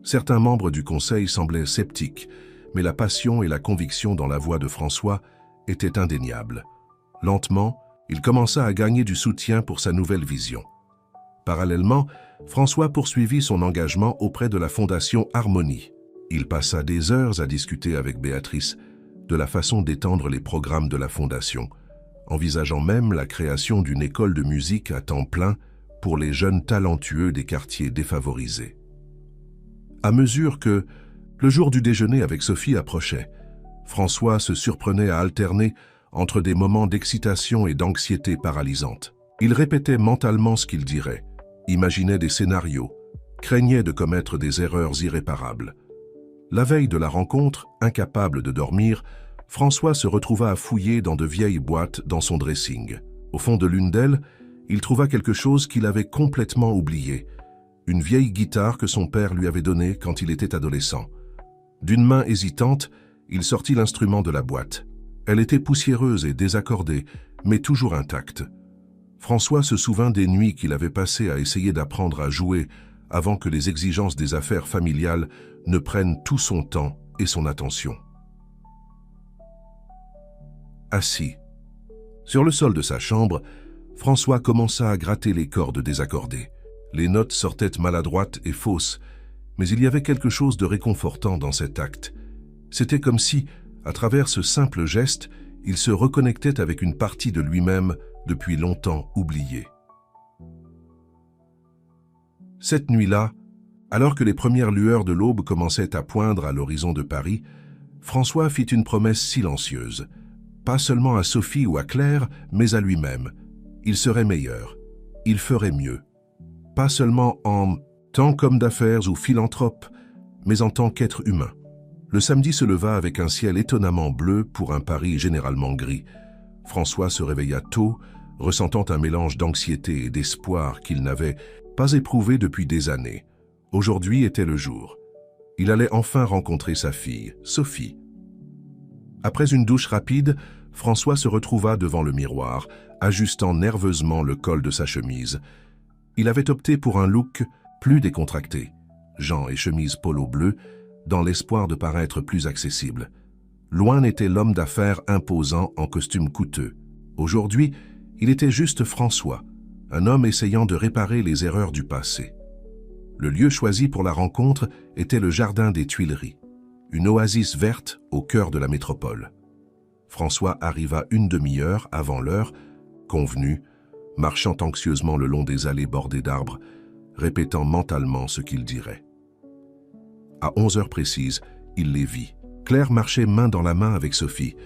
Certains membres du conseil semblaient sceptiques, mais la passion et la conviction dans la voix de François étaient indéniables. Lentement, il commença à gagner du soutien pour sa nouvelle vision. Parallèlement, François poursuivit son engagement auprès de la Fondation Harmonie. Il passa des heures à discuter avec Béatrice de la façon d'étendre les programmes de la Fondation, envisageant même la création d'une école de musique à temps plein pour les jeunes talentueux des quartiers défavorisés. À mesure que le jour du déjeuner avec Sophie approchait, François se surprenait à alterner entre des moments d'excitation et d'anxiété paralysante. Il répétait mentalement ce qu'il dirait, imaginait des scénarios, craignait de commettre des erreurs irréparables. La veille de la rencontre, incapable de dormir, François se retrouva à fouiller dans de vieilles boîtes dans son dressing. Au fond de l'une d'elles, il trouva quelque chose qu'il avait complètement oublié, une vieille guitare que son père lui avait donnée quand il était adolescent. D'une main hésitante, il sortit l'instrument de la boîte. Elle était poussiéreuse et désaccordée, mais toujours intacte. François se souvint des nuits qu'il avait passées à essayer d'apprendre à jouer avant que les exigences des affaires familiales ne prennent tout son temps et son attention. Assis. Sur le sol de sa chambre, François commença à gratter les cordes désaccordées. Les notes sortaient maladroites et fausses, mais il y avait quelque chose de réconfortant dans cet acte. C'était comme si, à travers ce simple geste, il se reconnectait avec une partie de lui-même depuis longtemps oubliée. Cette nuit-là, alors que les premières lueurs de l'aube commençaient à poindre à l'horizon de Paris, François fit une promesse silencieuse. Pas seulement à Sophie ou à Claire, mais à lui-même. Il serait meilleur. Il ferait mieux. Pas seulement en tant qu'homme d'affaires ou philanthrope, mais en tant qu'être humain. Le samedi se leva avec un ciel étonnamment bleu pour un Paris généralement gris. François se réveilla tôt, ressentant un mélange d'anxiété et d'espoir qu'il n'avait pas éprouvé depuis des années. Aujourd'hui était le jour. Il allait enfin rencontrer sa fille, Sophie. Après une douche rapide, François se retrouva devant le miroir, ajustant nerveusement le col de sa chemise. Il avait opté pour un look plus décontracté, jean et chemise polo bleu, dans l'espoir de paraître plus accessible. Loin n'était l'homme d'affaires imposant en costume coûteux. Aujourd'hui, il était juste François, un homme essayant de réparer les erreurs du passé. Le lieu choisi pour la rencontre était le jardin des Tuileries, une oasis verte au cœur de la métropole. François arriva une demi-heure avant l'heure convenue, marchant anxieusement le long des allées bordées d'arbres, répétant mentalement ce qu'il dirait. À 11 heures précises, il les vit. Claire marchait main dans la main avec Sophie,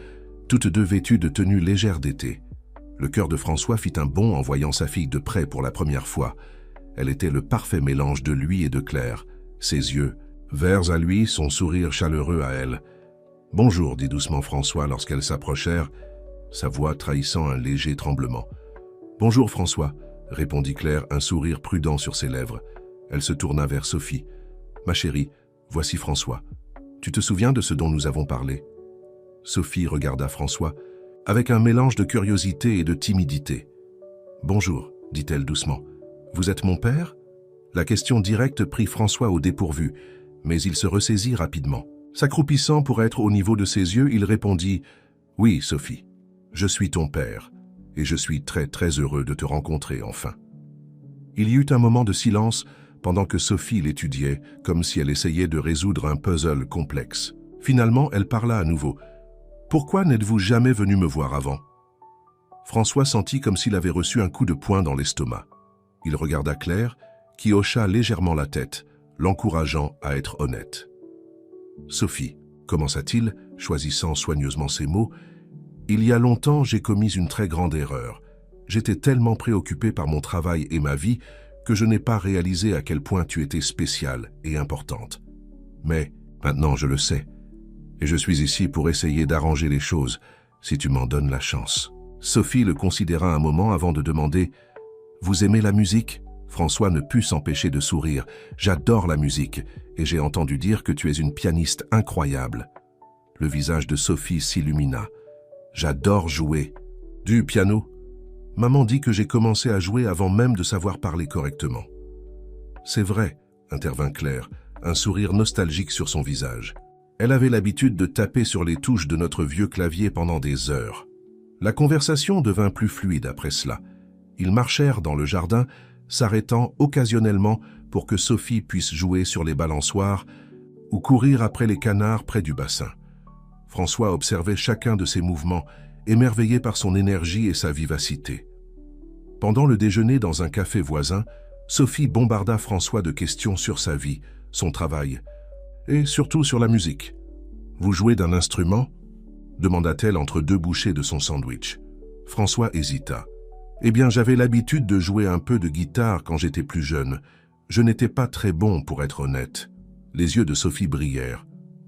toutes deux vêtues de tenues légères d'été. Le cœur de François fit un bond en voyant sa fille de près pour la première fois. Elle était le parfait mélange de lui et de Claire, ses yeux, verts à lui, son sourire chaleureux à elle. « Bonjour », dit doucement François lorsqu'elles s'approchèrent, sa voix trahissant un léger tremblement. « Bonjour François », répondit Claire, un sourire prudent sur ses lèvres. Elle se tourna vers Sophie. « Ma chérie, voici François. Tu te souviens de ce dont nous avons parlé ?» Sophie regarda François avec un mélange de curiosité et de timidité. « Bonjour », dit-elle doucement. « Vous êtes mon père ?» La question directe prit François au dépourvu, mais il se ressaisit rapidement. S'accroupissant pour être au niveau de ses yeux, il répondit « Oui, Sophie, je suis ton père, et je suis très heureux de te rencontrer enfin. » Il y eut un moment de silence pendant que Sophie l'étudiait, comme si elle essayait de résoudre un puzzle complexe. Finalement, elle parla à nouveau. « Pourquoi n'êtes-vous jamais venu me voir avant ?» François sentit comme s'il avait reçu un coup de poing dans l'estomac. Il regarda Claire, qui hocha légèrement la tête, l'encourageant à être honnête. « Sophie, commença-t-il, choisissant soigneusement ses mots, « il y a longtemps, j'ai commis une très grande erreur. J'étais tellement préoccupé par mon travail et ma vie que je n'ai pas réalisé à quel point tu étais spéciale et importante. Mais maintenant, je le sais, et je suis ici pour essayer d'arranger les choses, si tu m'en donnes la chance. » Sophie le considéra un moment avant de demander « Vous aimez la musique ?» François ne put s'empêcher de sourire. « J'adore la musique, et j'ai entendu dire que tu es une pianiste incroyable. » Le visage de Sophie s'illumina. « J'adore jouer. »« Du piano ?» Maman dit que j'ai commencé à jouer avant même de savoir parler correctement. « C'est vrai, » intervint Claire, un sourire nostalgique sur son visage. Elle avait l'habitude de taper sur les touches de notre vieux clavier pendant des heures. La conversation devint plus fluide après cela. Ils marchèrent dans le jardin, s'arrêtant occasionnellement pour que Sophie puisse jouer sur les balançoires ou courir après les canards près du bassin. François observait chacun de ses mouvements, émerveillé par son énergie et sa vivacité. Pendant le déjeuner dans un café voisin, Sophie bombarda François de questions sur sa vie, son travail, et surtout sur la musique. « Vous jouez d'un instrument ?» demanda-t-elle entre deux bouchées de son sandwich. François hésita. « Eh bien, j'avais l'habitude de jouer un peu de guitare quand j'étais plus jeune. Je n'étais pas très bon, pour être honnête. » Les yeux de Sophie brillèrent. «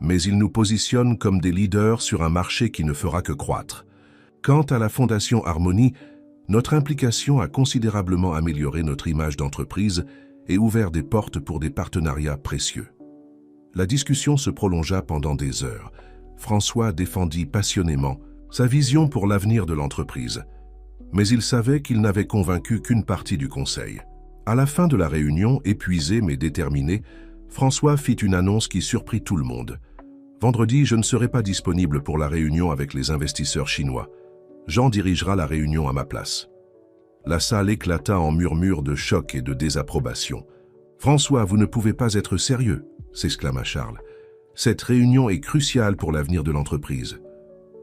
mais ils nous positionnent comme des leaders sur un marché qui ne fera que croître. Quant à la Fondation Harmonie, notre implication a considérablement amélioré notre image d'entreprise et ouvert des portes pour des partenariats précieux. La discussion se prolongea pendant des heures. François défendit passionnément sa vision pour l'avenir de l'entreprise, mais il savait qu'il n'avait convaincu qu'une partie du conseil. À la fin de la réunion, épuisé mais déterminé, François fit une annonce qui surprit tout le monde. « Vendredi, je ne serai pas disponible pour la réunion avec les investisseurs chinois. Jean dirigera la réunion à ma place. » La salle éclata en murmures de choc et de désapprobation. « François, vous ne pouvez pas être sérieux !» s'exclama Charles. « Cette réunion est cruciale pour l'avenir de l'entreprise. »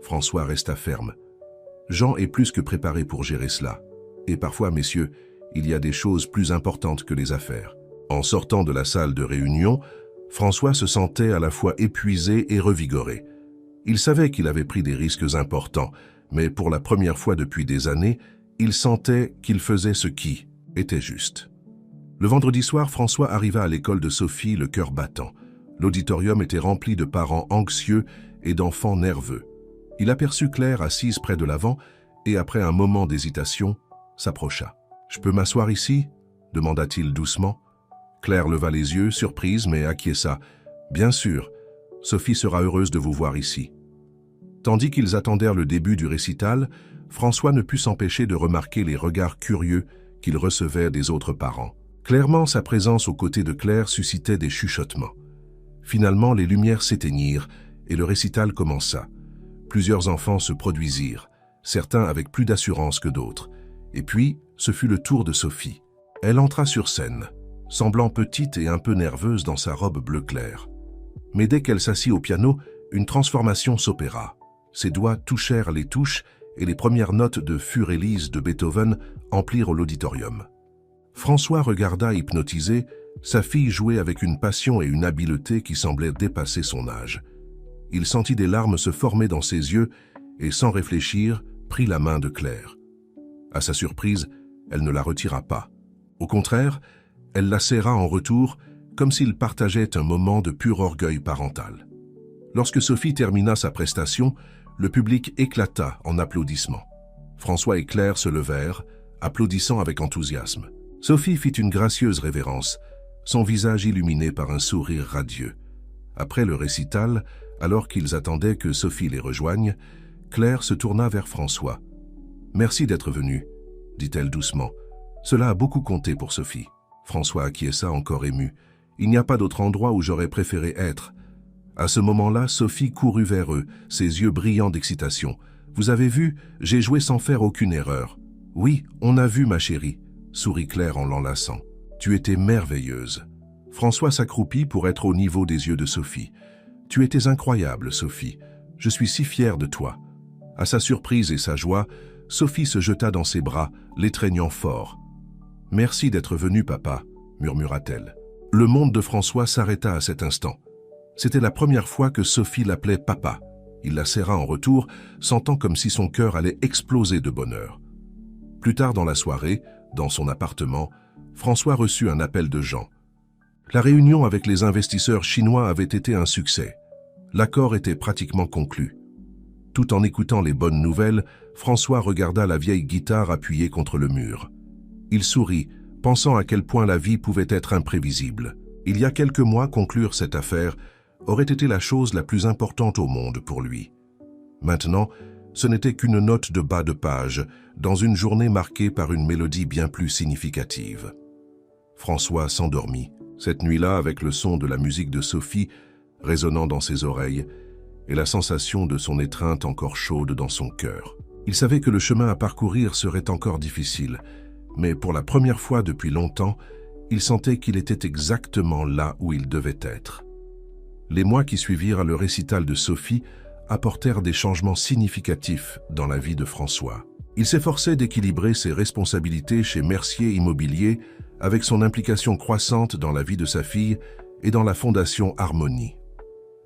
François resta ferme. « Jean est plus que préparé pour gérer cela. Et parfois, messieurs, il y a des choses plus importantes que les affaires. » En sortant de la salle de réunion, François se sentait à la fois épuisé et revigoré. Il savait qu'il avait pris des risques importants, mais pour la première fois depuis des années, il sentait qu'il faisait ce qui était juste. Le vendredi soir, François arriva à l'école de Sophie, le cœur battant. L'auditorium était rempli de parents anxieux et d'enfants nerveux. Il aperçut Claire assise près de l'avant et, après un moment d'hésitation, s'approcha. « Je peux m'asseoir ici ?» demanda-t-il doucement. Claire leva les yeux, surprise mais acquiesça. « Bien sûr, Sophie sera heureuse de vous voir ici. » Tandis qu'ils attendèrent le début du récital, François ne put s'empêcher de remarquer les regards curieux qu'il recevait des autres parents. Clairement, sa présence aux côtés de Claire suscitait des chuchotements. Finalement, les lumières s'éteignirent et le récital commença. Plusieurs enfants se produisirent, certains avec plus d'assurance que d'autres. Et puis, ce fut le tour de Sophie. Elle entra sur scène, semblant petite et un peu nerveuse dans sa robe bleu clair. Mais dès qu'elle s'assit au piano, une transformation s'opéra. Ses doigts touchèrent les touches et les premières notes de Für Elise de Beethoven emplirent l'auditorium. François regarda hypnotisé, sa fille jouait avec une passion et une habileté qui semblaient dépasser son âge. Il sentit des larmes se former dans ses yeux et, sans réfléchir, prit la main de Claire. À sa surprise, elle ne la retira pas. Au contraire, elle la serra en retour, comme s'ils partageaient un moment de pur orgueil parental. Lorsque Sophie termina sa prestation, le public éclata en applaudissements. François et Claire se levèrent, applaudissant avec enthousiasme. Sophie fit une gracieuse révérence, son visage illuminé par un sourire radieux. Après le récital, alors qu'ils attendaient que Sophie les rejoigne, Claire se tourna vers François. « Merci d'être venu, » dit-elle doucement. « Cela a beaucoup compté pour Sophie. » François acquiesça encore ému. « Il n'y a pas d'autre endroit où j'aurais préféré être. » À ce moment-là, Sophie courut vers eux, ses yeux brillants d'excitation. « Vous avez vu, j'ai joué sans faire aucune erreur. »« Oui, on a vu, ma chérie, » sourit Claire en l'enlaçant. « Tu étais merveilleuse. » François s'accroupit pour être au niveau des yeux de Sophie. « Tu étais incroyable, Sophie. Je suis si fière de toi. » À sa surprise et sa joie, Sophie se jeta dans ses bras, l'étreignant fort. « Merci d'être venu, papa, » murmura-t-elle. Le monde de François s'arrêta à cet instant. C'était la première fois que Sophie l'appelait papa. Il la serra en retour, sentant comme si son cœur allait exploser de bonheur. Plus tard dans la soirée, dans son appartement, François reçut un appel de Jean. La réunion avec les investisseurs chinois avait été un succès. L'accord était pratiquement conclu. Tout en écoutant les bonnes nouvelles, François regarda la vieille guitare appuyée contre le mur. Il sourit, pensant à quel point la vie pouvait être imprévisible. Il y a quelques mois, conclure cette affaire aurait été la chose la plus importante au monde pour lui. Maintenant, ce n'était qu'une note de bas de page, dans une journée marquée par une mélodie bien plus significative. François s'endormit, cette nuit-là avec le son de la musique de Sophie résonnant dans ses oreilles et la sensation de son étreinte encore chaude dans son cœur. Il savait que le chemin à parcourir serait encore difficile, mais pour la première fois depuis longtemps, il sentait qu'il était exactement là où il devait être. Les mois qui suivirent le récital de Sophie apportèrent des changements significatifs dans la vie de François. Il s'efforçait d'équilibrer ses responsabilités chez Mercier Immobilier avec son implication croissante dans la vie de sa fille et dans la Fondation Harmonie.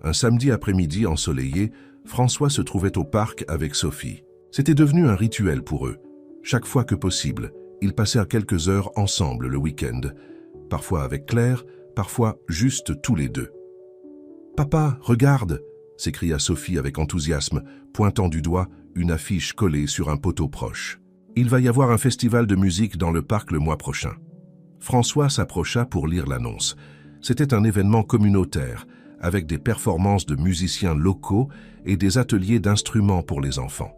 Un samedi après-midi ensoleillé, François se trouvait au parc avec Sophie. C'était devenu un rituel pour eux. Chaque fois que possible, ils passèrent quelques heures ensemble le week-end, parfois avec Claire, parfois juste tous les deux. « Papa, regarde !» s'écria Sophie avec enthousiasme, pointant du doigt une affiche collée sur un poteau proche. « Il va y avoir un festival de musique dans le parc le mois prochain. » François s'approcha pour lire l'annonce. C'était un événement communautaire, avec des performances de musiciens locaux et des ateliers d'instruments pour les enfants.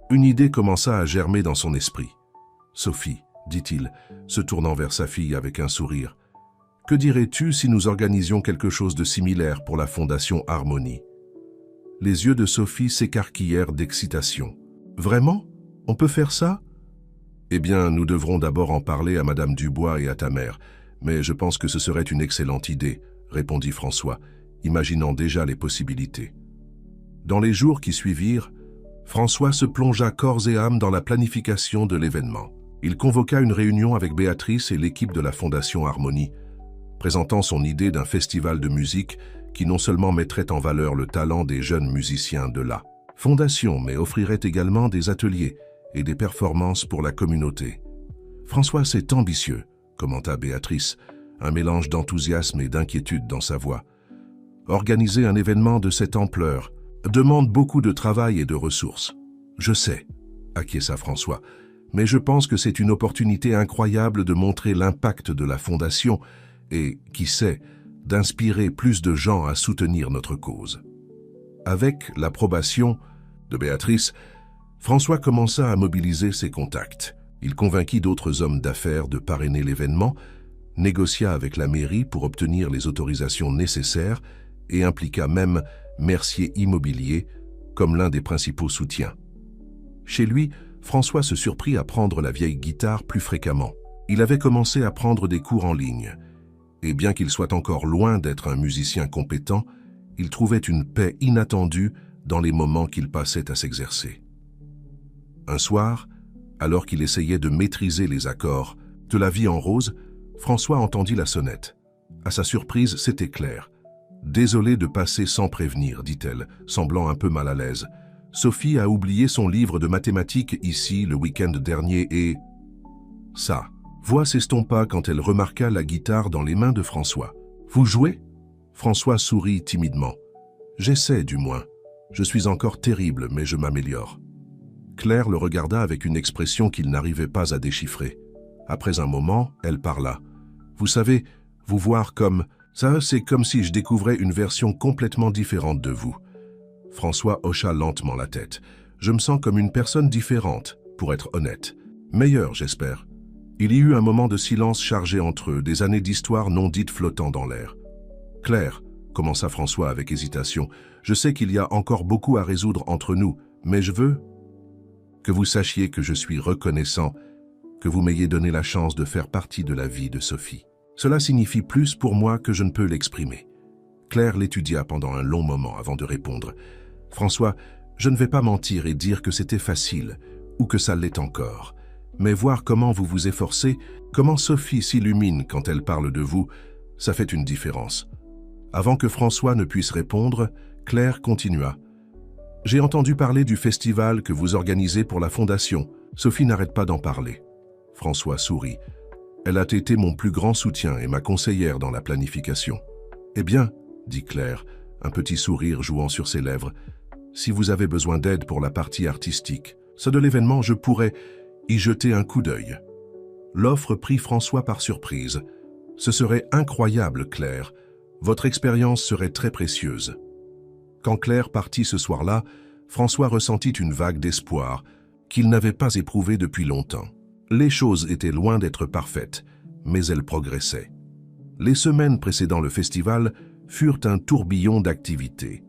Une idée commença à germer dans son esprit. « Sophie, » dit-il, se tournant vers sa fille avec un sourire, « que dirais-tu si nous organisions quelque chose de similaire pour la Fondation Harmonie ?» Les yeux de Sophie s'écarquillèrent d'excitation. « Vraiment? On peut faire ça? » « Eh bien, nous devrons d'abord en parler à Madame Dubois et à ta mère, mais je pense que ce serait une excellente idée, » répondit François, imaginant déjà les possibilités. Dans les jours qui suivirent, François se plongea corps et âme dans la planification de l'événement. Il convoqua une réunion avec Béatrice et l'équipe de la Fondation Harmonie, présentant son idée d'un festival de musique qui non seulement mettrait en valeur le talent des jeunes musiciens de la Fondation, mais offrirait également des ateliers et des performances pour la communauté. « François, c'est ambitieux », commenta Béatrice, un mélange d'enthousiasme et d'inquiétude dans sa voix. « Organiser un événement de cette ampleur demande beaucoup de travail et de ressources. »« Je sais », acquiesça François, « mais je pense que c'est une opportunité incroyable de montrer l'impact de la Fondation et, qui sait, d'inspirer plus de gens à soutenir notre cause. » Avec l'approbation de Béatrice, François commença à mobiliser ses contacts. Il convainquit d'autres hommes d'affaires de parrainer l'événement, négocia avec la mairie pour obtenir les autorisations nécessaires et impliqua même Mercier Immobilier comme l'un des principaux soutiens. Chez lui, François se surprit à prendre la vieille guitare plus fréquemment. Il avait commencé à prendre des cours en ligne, et bien qu'il soit encore loin d'être un musicien compétent, il trouvait une paix inattendue dans les moments qu'il passait à s'exercer. Un soir, alors qu'il essayait de maîtriser les accords de La Vie en rose, François entendit la sonnette. À sa surprise, c'était Claire. « Désolée de passer sans prévenir, » dit-elle, semblant un peu mal à l'aise. « Sophie a oublié son livre de mathématiques ici le week-end dernier et... » Sa voix s'estompa quand elle remarqua la guitare dans les mains de François. « Vous jouez ?» François sourit timidement. « J'essaie du moins. Je suis encore terrible, mais je m'améliore. » Claire le regarda avec une expression qu'il n'arrivait pas à déchiffrer. Après un moment, elle parla. « Vous savez, vous voir comme... ça, c'est comme si je découvrais une version complètement différente de vous. » François hocha lentement la tête. « Je me sens comme une personne différente, pour être honnête. Meilleure, j'espère. » Il y eut un moment de silence chargé entre eux, des années d'histoire non dites flottant dans l'air. « Claire, » commença François avec hésitation, « je sais qu'il y a encore beaucoup à résoudre entre nous, mais je veux que vous sachiez que je suis reconnaissant que vous m'ayez donné la chance de faire partie de la vie de Sophie. Cela signifie plus pour moi que je ne peux l'exprimer. » Claire l'étudia pendant un long moment avant de répondre. « François, je ne vais pas mentir et dire que c'était facile, ou que ça l'est encore. Mais voir comment vous vous efforcez, comment Sophie s'illumine quand elle parle de vous, ça fait une différence. » Avant que François ne puisse répondre, Claire continua. « J'ai entendu parler du festival que vous organisez pour la Fondation. Sophie n'arrête pas d'en parler. » François sourit. « Elle a été mon plus grand soutien et ma conseillère dans la planification. »« Eh bien, » dit Claire, un petit sourire jouant sur ses lèvres, « si vous avez besoin d'aide pour la partie artistique, ça de l'événement, je pourrais y jeter un coup d'œil. » L'offre prit François par surprise. « Ce serait incroyable, Claire. Votre expérience serait très précieuse. » Quand Claire partit ce soir-là, François ressentit une vague d'espoir qu'il n'avait pas éprouvée depuis longtemps. Les choses étaient loin d'être parfaites, mais elles progressaient. Les semaines précédant le festival furent un tourbillon d'activités.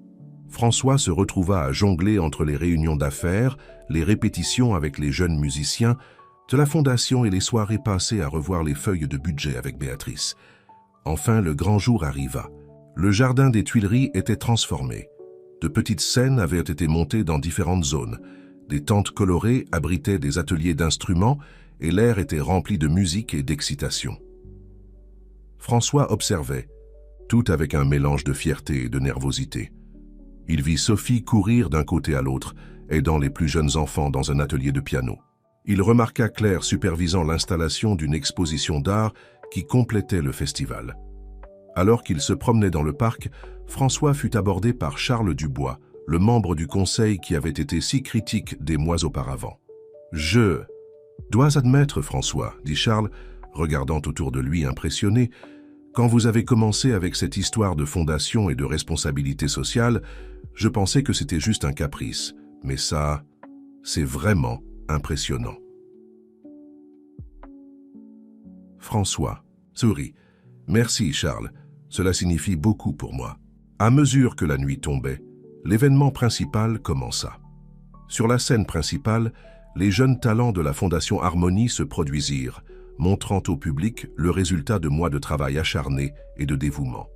François se retrouva à jongler entre les réunions d'affaires, les répétitions avec les jeunes musiciens de la Fondation et les soirées passées à revoir les feuilles de budget avec Béatrice. Enfin, le grand jour arriva. Le jardin des Tuileries était transformé. De petites scènes avaient été montées dans différentes zones. Des tentes colorées abritaient des ateliers d'instruments et l'air était rempli de musique et d'excitation. François observait, tout avec un mélange de fierté et de nervosité. Il vit Sophie courir d'un côté à l'autre, aidant les plus jeunes enfants dans un atelier de piano. Il remarqua Claire supervisant l'installation d'une exposition d'art qui complétait le festival. Alors qu'il se promenait dans le parc, François fut abordé par Charles Dubois, le membre du conseil qui avait été si critique des mois auparavant. « Je dois admettre, François, dit Charles, regardant autour de lui impressionné, quand vous avez commencé avec cette histoire de fondation et de responsabilité sociale, je pensais que c'était juste un caprice, mais ça, c'est vraiment impressionnant. » François sourit. « Merci, Charles, cela signifie beaucoup pour moi. » À mesure que la nuit tombait, l'événement principal commença. Sur la scène principale, les jeunes talents de la Fondation Harmonie se produisirent, montrant au public le résultat de mois de travail acharné et de dévouement.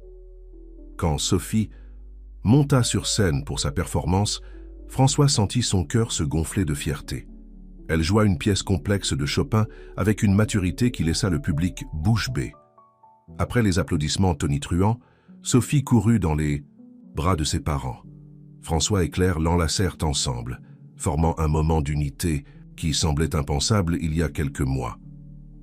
Quand Sophie monta sur scène pour sa performance, François sentit son cœur se gonfler de fierté. Elle joua une pièce complexe de Chopin avec une maturité qui laissa le public bouche bée. Après les applaudissements tonitruants, Sophie courut dans les bras de ses parents. François et Claire l'enlacèrent ensemble, formant un moment d'unité qui semblait impensable il y a quelques mois.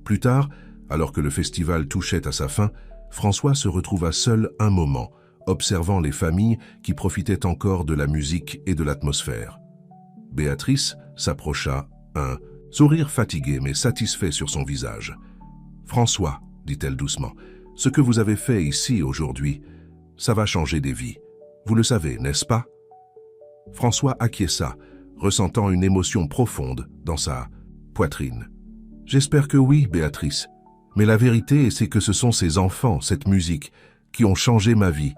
Plus tard, alors que le festival touchait à sa fin, François se retrouva seul un moment, observant les familles qui profitaient encore de la musique et de l'atmosphère. Béatrice s'approcha, un sourire fatigué mais satisfait sur son visage. « François, dit-elle doucement, ce que vous avez fait ici aujourd'hui, ça va changer des vies. Vous le savez, n'est-ce pas ?» François acquiesça, ressentant une émotion profonde dans sa poitrine. « J'espère que oui, Béatrice. Mais la vérité, c'est que ce sont ces enfants, cette musique, qui ont changé ma vie. »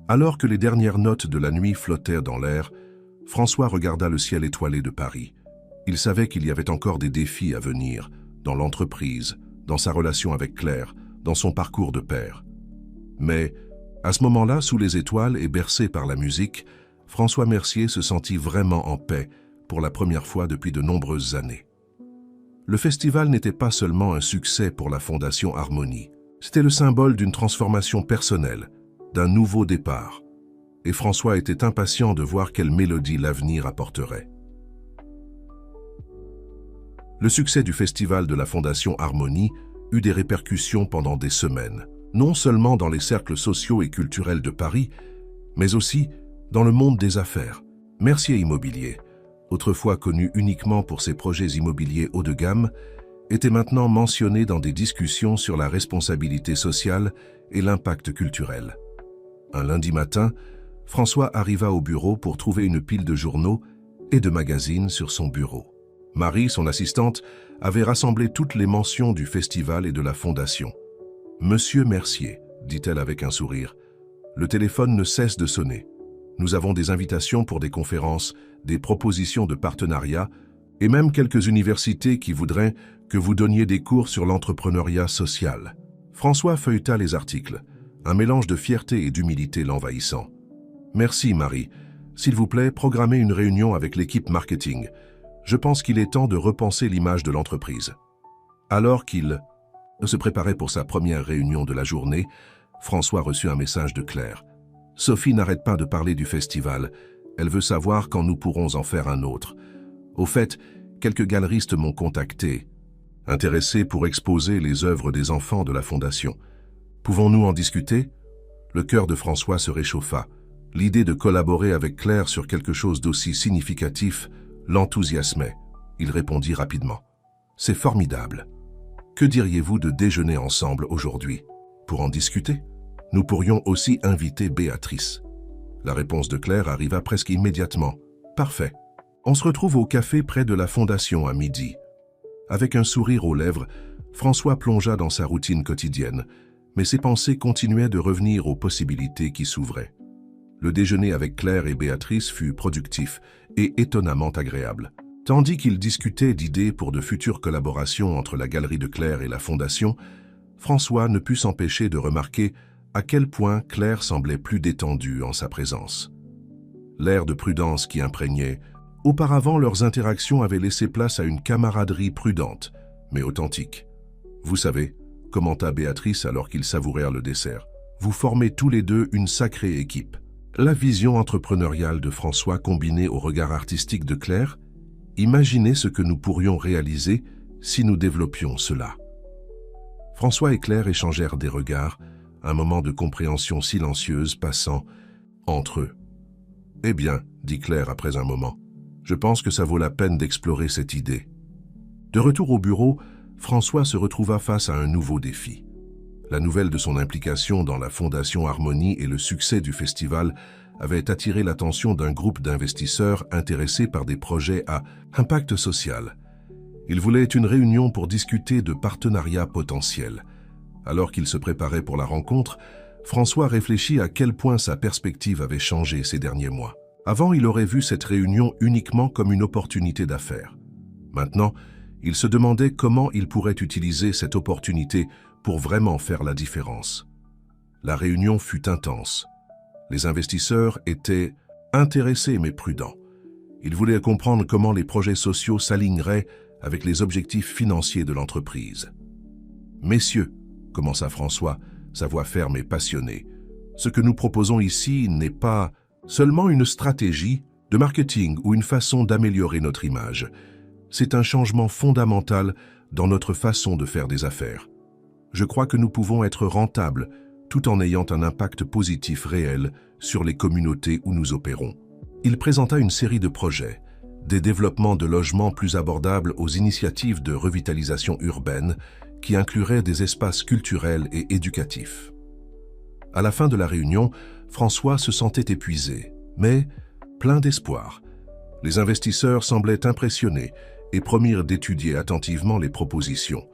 Alors que les dernières notes de la nuit flottèrent dans l'air, François regarda le ciel étoilé de Paris. Il savait qu'il y avait encore des défis à venir, dans l'entreprise, dans sa relation avec Claire, dans son parcours de père. Mais, à ce moment-là, sous les étoiles et bercé par la musique, François Mercier se sentit vraiment en paix pour la première fois depuis de nombreuses années. Le festival n'était pas seulement un succès pour la Fondation Harmonie, c'était le symbole d'une transformation personnelle, d'un nouveau départ. Et François était impatient de voir quelle mélodie l'avenir apporterait. Le succès du festival de la Fondation Harmonie eut des répercussions pendant des semaines, non seulement dans les cercles sociaux et culturels de Paris, mais aussi dans le monde des affaires. Mercier Immobilier, autrefois connu uniquement pour ses projets immobiliers haut de gamme, était maintenant mentionné dans des discussions sur la responsabilité sociale et l'impact culturel. Un lundi matin, François arriva au bureau pour trouver une pile de journaux et de magazines sur son bureau. Marie, son assistante, avait rassemblé toutes les mentions du festival et de la fondation. « Monsieur Mercier, dit-elle avec un sourire, le téléphone ne cesse de sonner. Nous avons des invitations pour des conférences, des propositions de partenariat et même quelques universités qui voudraient que vous donniez des cours sur l'entrepreneuriat social. » François feuilleta les articles, un mélange de fierté et d'humilité l'envahissant. « Merci Marie. S'il vous plaît, programmez une réunion avec l'équipe marketing. Je pense qu'il est temps de repenser l'image de l'entreprise. » Alors qu'il se préparait pour sa première réunion de la journée, François reçut un message de Claire. « Sophie n'arrête pas de parler du festival. Elle veut savoir quand nous pourrons en faire un autre. Au fait, quelques galeristes m'ont contacté, intéressés pour exposer les œuvres des enfants de la Fondation. Pouvons-nous en discuter ?» Le cœur de François se réchauffa. L'idée de collaborer avec Claire sur quelque chose d'aussi significatif l'enthousiasmait. Il répondit rapidement. « C'est formidable. Que diriez-vous de déjeuner ensemble aujourd'hui? Pour en discuter, nous pourrions aussi inviter Béatrice. » La réponse de Claire arriva presque immédiatement. « Parfait. On se retrouve au café près de la Fondation à midi. » Avec un sourire aux lèvres, François plongea dans sa routine quotidienne, mais ses pensées continuaient de revenir aux possibilités qui s'ouvraient. Le déjeuner avec Claire et Béatrice fut productif et étonnamment agréable. Tandis qu'ils discutaient d'idées pour de futures collaborations entre la Galerie de Claire et la Fondation, François ne put s'empêcher de remarquer à quel point Claire semblait plus détendue en sa présence. L'air de prudence qui imprégnait, auparavant leurs interactions avaient laissé place à une camaraderie prudente, mais authentique. « Vous savez, » commenta Béatrice alors qu'ils savourèrent le dessert, « vous formez tous les deux une sacrée équipe. » La vision entrepreneuriale de François combinée au regard artistique de Claire, imaginez ce que nous pourrions réaliser si nous développions cela. François et Claire échangèrent des regards, un moment de compréhension silencieuse passant entre eux. « Eh bien, dit Claire après un moment, je pense que ça vaut la peine d'explorer cette idée. » De retour au bureau, François se retrouva face à un nouveau défi. La nouvelle de son implication dans la Fondation Harmonie et le succès du festival avaient attiré l'attention d'un groupe d'investisseurs intéressés par des projets à impact social. Ils voulaient une réunion pour discuter de partenariats potentiels. Alors qu'il se préparait pour la rencontre, François réfléchit à quel point sa perspective avait changé ces derniers mois. Avant, il aurait vu cette réunion uniquement comme une opportunité d'affaires. Maintenant, il se demandait comment il pourrait utiliser cette opportunité pour vraiment faire la différence. La réunion fut intense. Les investisseurs étaient intéressés mais prudents. Ils voulaient comprendre comment les projets sociaux s'aligneraient avec les objectifs financiers de l'entreprise. « Messieurs, » commença François, sa voix ferme et passionnée, « ce que nous proposons ici n'est pas seulement une stratégie de marketing ou une façon d'améliorer notre image. C'est un changement fondamental dans notre façon de faire des affaires. Je crois que nous pouvons être rentables tout en ayant un impact positif réel sur les communautés où nous opérons. » Il présenta une série de projets, des développements de logements plus abordables aux initiatives de revitalisation urbaine qui incluraient des espaces culturels et éducatifs. À la fin de la réunion, François se sentait épuisé, mais plein d'espoir. Les investisseurs semblaient impressionnés et promirent d'étudier attentivement les propositions.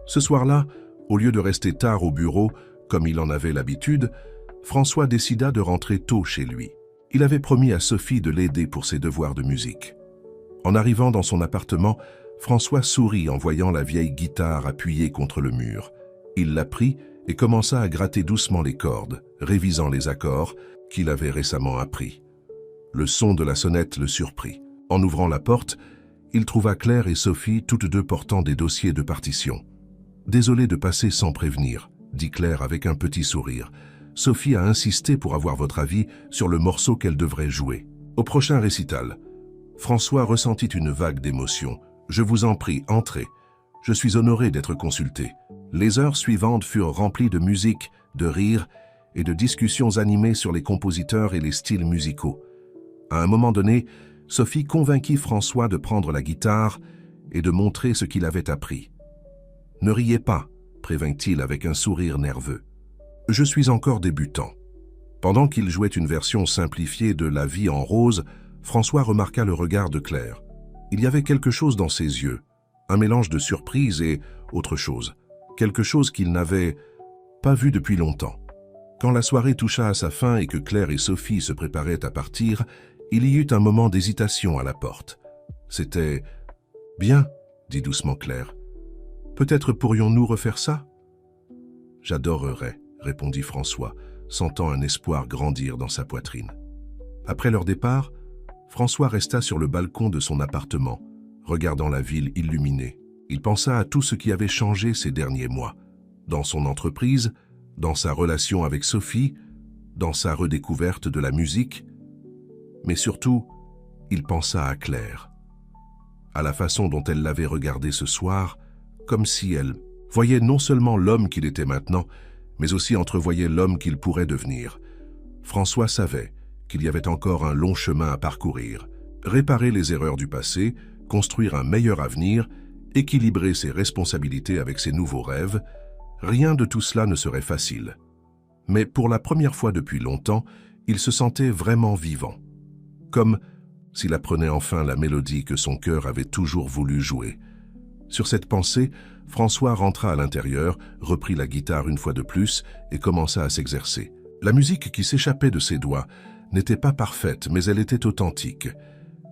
Ce soir-là, au lieu de rester tard au bureau, comme il en avait l'habitude, François décida de rentrer tôt chez lui. Il avait promis à Sophie de l'aider pour ses devoirs de musique. En arrivant dans son appartement, François sourit en voyant la vieille guitare appuyée contre le mur. Il la prit et commença à gratter doucement les cordes, révisant les accords qu'il avait récemment appris. Le son de la sonnette le surprit. En ouvrant la porte, il trouva Claire et Sophie toutes deux portant des dossiers de partition. « Désolé de passer sans prévenir », dit Claire avec un petit sourire. « Sophie a insisté pour avoir votre avis sur le morceau qu'elle devrait jouer. » Au prochain récital, François ressentit une vague d'émotion. « Je vous en prie, entrez. Je suis honoré d'être consulté. » Les heures suivantes furent remplies de musique, de rires et de discussions animées sur les compositeurs et les styles musicaux. À un moment donné, Sophie convainquit François de prendre la guitare et de montrer ce qu'il avait appris. « Ne riez pas, » prévint-il avec un sourire nerveux. « Je suis encore débutant. » Pendant qu'il jouait une version simplifiée de La vie en rose, François remarqua le regard de Claire. Il y avait quelque chose dans ses yeux, un mélange de surprise et autre chose, quelque chose qu'il n'avait pas vu depuis longtemps. Quand la soirée toucha à sa fin et que Claire et Sophie se préparaient à partir, il y eut un moment d'hésitation à la porte. C'était « Bien », dit doucement Claire. « Peut-être pourrions-nous refaire ça ?»« J'adorerais », répondit François, sentant un espoir grandir dans sa poitrine. Après leur départ, François resta sur le balcon de son appartement, regardant la ville illuminée. Il pensa à tout ce qui avait changé ces derniers mois, dans son entreprise, dans sa relation avec Sophie, dans sa redécouverte de la musique, mais surtout, il pensa à Claire, à la façon dont elle l'avait regardé ce soir, comme si elle voyait non seulement l'homme qu'il était maintenant, mais aussi entrevoyait l'homme qu'il pourrait devenir. François savait qu'il y avait encore un long chemin à parcourir, réparer les erreurs du passé, construire un meilleur avenir, équilibrer ses responsabilités avec ses nouveaux rêves. Rien de tout cela ne serait facile. Mais pour la première fois depuis longtemps, il se sentait vraiment vivant, comme s'il apprenait enfin la mélodie que son cœur avait toujours voulu jouer. Sur cette pensée, François rentra à l'intérieur, reprit la guitare une fois de plus et commença à s'exercer. La musique qui s'échappait de ses doigts n'était pas parfaite, mais elle était authentique.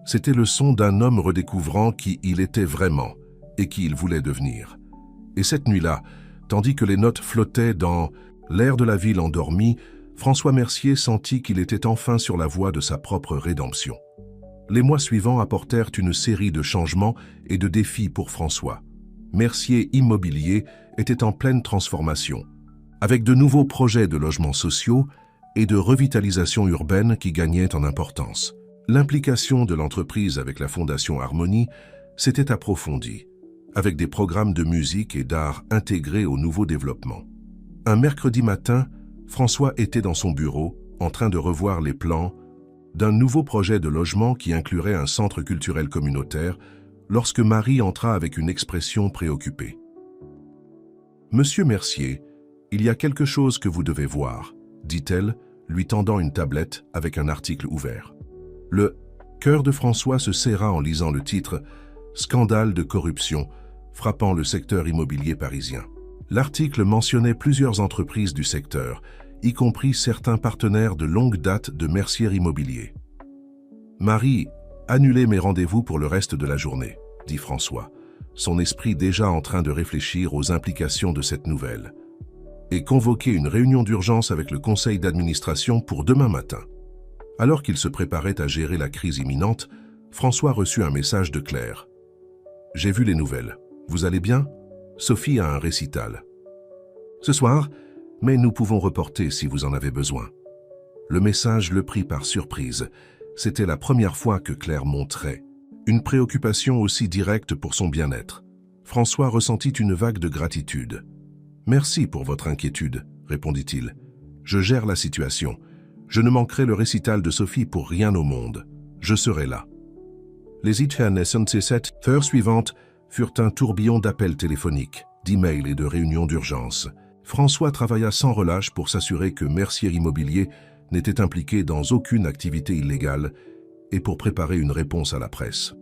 C'était le son d'un homme redécouvrant qui il était vraiment et qui il voulait devenir. Et cette nuit-là, tandis que les notes flottaient dans l'air de la ville endormie, François Mercier sentit qu'il était enfin sur la voie de sa propre rédemption. Les mois suivants apportèrent une série de changements et de défis pour François. Mercier Immobilier était en pleine transformation, avec de nouveaux projets de logements sociaux et de revitalisation urbaine qui gagnaient en importance. L'implication de l'entreprise avec la Fondation Harmonie s'était approfondie, avec des programmes de musique et d'art intégrés aux nouveaux développements. Un mercredi matin, François était dans son bureau, en train de revoir les plans d'un nouveau projet de logement qui inclurait un centre culturel communautaire, lorsque Marie entra avec une expression préoccupée. « Monsieur Mercier, il y a quelque chose que vous devez voir », dit-elle, lui tendant une tablette avec un article ouvert. Le cœur de François se serra en lisant le titre « Scandale de corruption frappant le secteur immobilier parisien ». L'article mentionnait plusieurs entreprises du secteur, y compris certains partenaires de longue date de Mercier Immobilier. « Marie, annulez mes rendez-vous pour le reste de la journée », dit François, son esprit déjà en train de réfléchir aux implications de cette nouvelle, et convoquer une réunion d'urgence avec le conseil d'administration pour demain matin. Alors qu'il se préparait à gérer la crise imminente, François reçut un message de Claire. « J'ai vu les nouvelles. Vous allez bien ? Sophie a un récital. Ce soir, mais nous pouvons reporter si vous en avez besoin. » Le message le prit par surprise. C'était la première fois que Claire montrait une préoccupation aussi directe pour son bien-être. François ressentit une vague de gratitude. « Merci pour votre inquiétude, » répondit-il. « Je gère la situation. Je ne manquerai le récital de Sophie pour rien au monde. Je serai là. » Les heures suivantes furent un tourbillon d'appels téléphoniques, d'emails et de réunions d'urgence. François travailla sans relâche pour s'assurer que Mercier Immobilier n'était impliqué dans aucune activité illégale et pour préparer une réponse à la presse.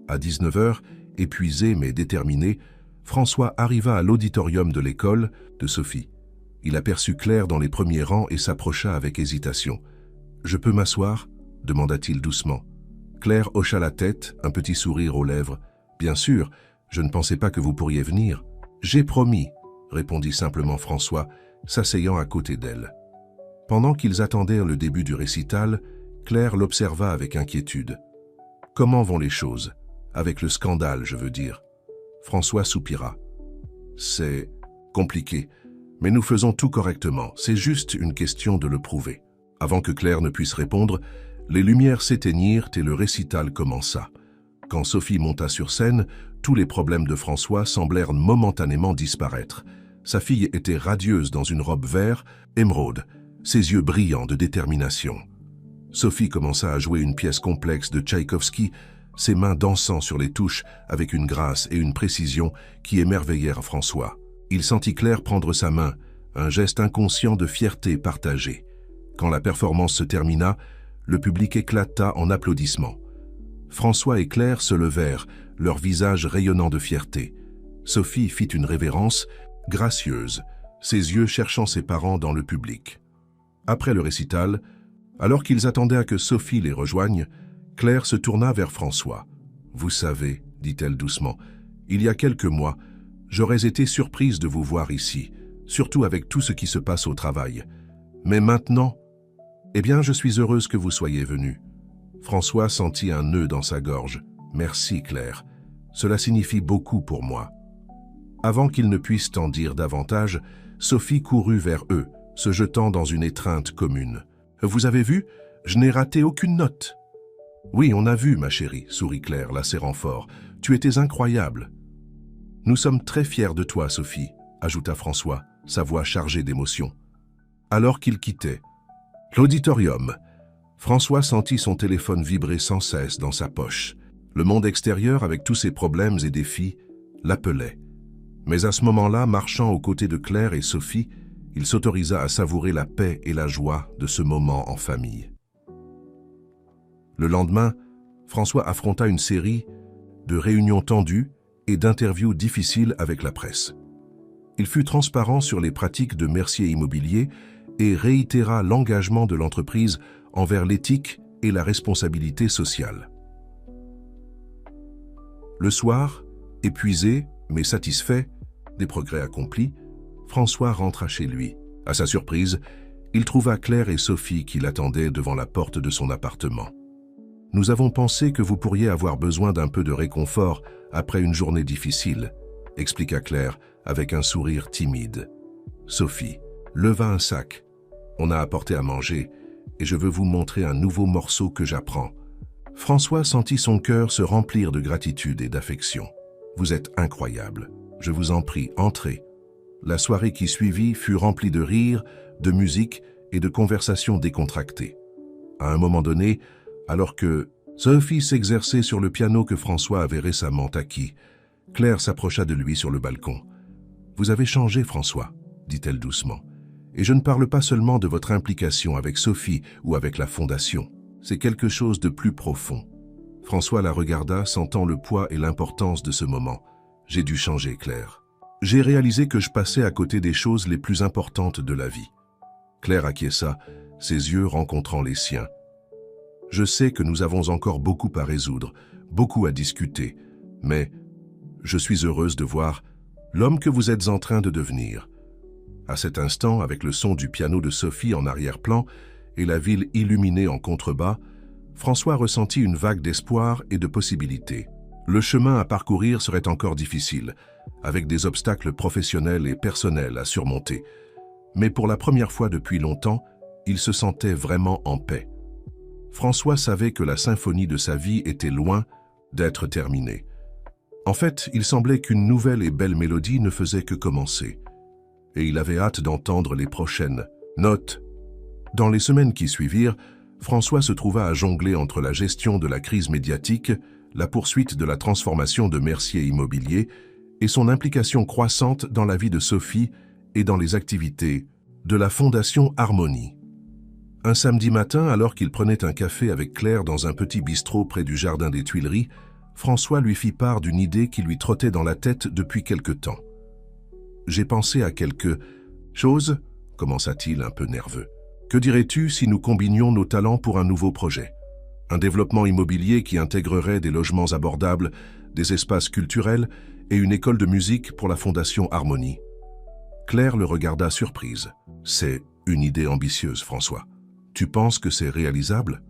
À 19h, épuisé mais déterminé, François arriva à l'auditorium de l'école de Sophie. Il aperçut Claire dans les premiers rangs et s'approcha avec hésitation. « Je peux m'asseoir » demanda-t-il doucement. Claire hocha la tête, un petit sourire aux lèvres. « Bien sûr, je ne pensais pas que vous pourriez venir. »« J'ai promis » répondit simplement François, s'asseyant à côté d'elle. Pendant qu'ils attendirent le début du récital, Claire l'observa avec inquiétude. « Comment vont les choses ? Avec le scandale, je veux dire. » François soupira. « C'est compliqué, mais nous faisons tout correctement. C'est juste une question de le prouver. » Avant que Claire ne puisse répondre, les lumières s'éteignirent et le récital commença. Quand Sophie monta sur scène, tous les problèmes de François semblèrent momentanément disparaître. Sa fille était radieuse dans une robe vert, émeraude, ses yeux brillants de détermination. Sophie commença à jouer une pièce complexe de Tchaïkovski, ses mains dansant sur les touches avec une grâce et une précision qui émerveillèrent François. Il sentit Claire prendre sa main, un geste inconscient de fierté partagée. Quand la performance se termina, le public éclata en applaudissements. François et Claire se levèrent, leurs visages rayonnant de fierté. Sophie fit une révérence, gracieuse, ses yeux cherchant ses parents dans le public. Après le récital, alors qu'ils attendaient à que Sophie les rejoigne, Claire se tourna vers François. « Vous savez, dit-elle doucement, il y a quelques mois, j'aurais été surprise de vous voir ici, surtout avec tout ce qui se passe au travail. Mais maintenant, eh bien, je suis heureuse que vous soyez venue. » François sentit un nœud dans sa gorge. « Merci, Claire. Cela signifie beaucoup pour moi. » Avant qu'ils ne puissent en dire davantage, Sophie courut vers eux, se jetant dans une étreinte commune. « Vous avez vu? Je n'ai raté aucune note. »« Oui, on a vu, ma chérie, » sourit Claire, la serrant fort. « Tu étais incroyable. »« Nous sommes très fiers de toi, Sophie, » ajouta François, sa voix chargée d'émotion. Alors qu'ils quittaient l'auditorium, François sentit son téléphone vibrer sans cesse dans sa poche. Le monde extérieur, avec tous ses problèmes et défis, l'appelait. Mais à ce moment-là, marchant aux côtés de Claire et Sophie, il s'autorisa à savourer la paix et la joie de ce moment en famille. Le lendemain, François affronta une série de réunions tendues et d'interviews difficiles avec la presse. Il fut transparent sur les pratiques de Mercier Immobilier et réitéra l'engagement de l'entreprise envers l'éthique et la responsabilité sociale. Le soir, épuisé mais satisfait des progrès accomplis, François rentra chez lui. À sa surprise, il trouva Claire et Sophie qui l'attendaient devant la porte de son appartement. « Nous avons pensé que vous pourriez avoir besoin d'un peu de réconfort après une journée difficile », expliqua Claire avec un sourire timide. Sophie leva un sac. « On a apporté à manger et je veux vous montrer un nouveau morceau que j'apprends. » François sentit son cœur se remplir de gratitude et d'affection. « Vous êtes incroyable. Je vous en prie, entrez. » La soirée qui suivit fut remplie de rires, de musique et de conversations décontractées. À un moment donné, alors que Sophie s'exerçait sur le piano que François avait récemment acquis, Claire s'approcha de lui sur le balcon. « Vous avez changé, François, » dit-elle doucement. « Et je ne parle pas seulement de votre implication avec Sophie ou avec la Fondation. C'est quelque chose de plus profond. » François la regarda, sentant le poids et l'importance de ce moment. « J'ai dû changer, Claire. J'ai réalisé que je passais à côté des choses les plus importantes de la vie. » Claire acquiesça, ses yeux rencontrant les siens. « Je sais que nous avons encore beaucoup à résoudre, beaucoup à discuter, mais je suis heureuse de voir l'homme que vous êtes en train de devenir. » À cet instant, avec le son du piano de Sophie en arrière-plan et la ville illuminée en contrebas, François ressentit une vague d'espoir et de possibilités. Le chemin à parcourir serait encore difficile, avec des obstacles professionnels et personnels à surmonter. Mais pour la première fois depuis longtemps, il se sentait vraiment en paix. François savait que la symphonie de sa vie était loin d'être terminée. En fait, il semblait qu'une nouvelle et belle mélodie ne faisait que commencer. Et il avait hâte d'entendre les prochaines notes. Dans les semaines qui suivirent, François se trouva à jongler entre la gestion de la crise médiatique, la poursuite de la transformation de Mercier Immobilier et son implication croissante dans la vie de Sophie et dans les activités de la Fondation Harmonie. Un samedi matin, alors qu'il prenait un café avec Claire dans un petit bistrot près du jardin des Tuileries, François lui fit part d'une idée qui lui trottait dans la tête depuis quelque temps. « J'ai pensé à quelque chose, » commença-t-il un peu nerveux. « Que dirais-tu si nous combinions nos talents pour un nouveau projet? Un développement immobilier qui intégrerait des logements abordables, des espaces culturels et une école de musique pour la Fondation Harmonie. » Claire le regarda surprise. « C'est une idée ambitieuse, François. Tu penses que c'est réalisable ?»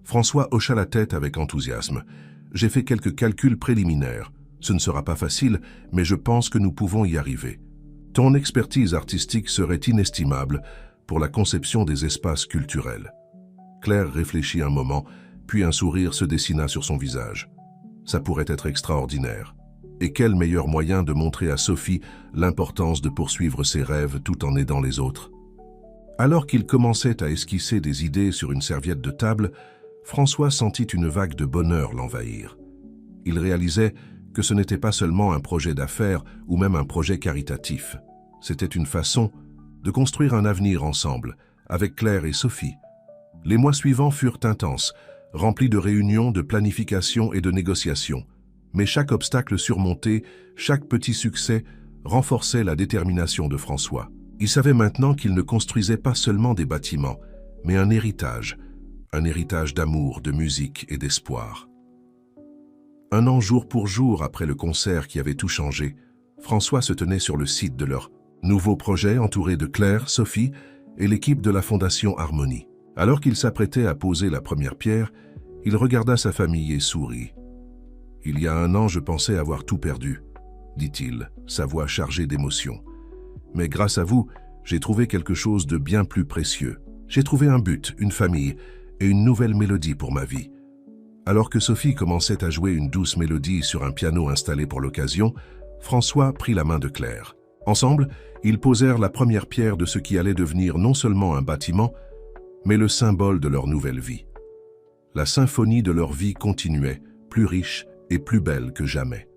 François hocha la tête avec enthousiasme. « J'ai fait quelques calculs préliminaires. Ce ne sera pas facile, mais je pense que nous pouvons y arriver. Ton expertise artistique serait inestimable pour la conception des espaces culturels. » Claire réfléchit un moment, puis un sourire se dessina sur son visage. Ça pourrait être extraordinaire. Et quel meilleur moyen de montrer à Sophie l'importance de poursuivre ses rêves tout en aidant les autres. Alors qu'il commençait à esquisser des idées sur une serviette de table, François sentit une vague de bonheur l'envahir. Il réalisait que ce n'était pas seulement un projet d'affaires ou même un projet caritatif. C'était une façon de construire un avenir ensemble, avec Claire et Sophie. Les mois suivants furent intenses, remplis de réunions, de planification et de négociations. Mais chaque obstacle surmonté, chaque petit succès, renforçait la détermination de François. Il savait maintenant qu'il ne construisait pas seulement des bâtiments, mais un héritage d'amour, de musique et d'espoir. Un an jour pour jour après le concert qui avait tout changé, François se tenait sur le site de leur nouveau projet entouré de Claire, Sophie et l'équipe de la Fondation Harmonie. Alors qu'il s'apprêtait à poser la première pierre, il regarda sa famille et sourit. « Il y a un an, je pensais avoir tout perdu, » dit-il, sa voix chargée d'émotion. « Mais grâce à vous, j'ai trouvé quelque chose de bien plus précieux. J'ai trouvé un but, une famille et une nouvelle mélodie pour ma vie. » Alors que Sophie commençait à jouer une douce mélodie sur un piano installé pour l'occasion, François prit la main de Claire. Ensemble, ils posèrent la première pierre de ce qui allait devenir non seulement un bâtiment, mais le symbole de leur nouvelle vie. La symphonie de leur vie continuait, plus riche et plus belle que jamais.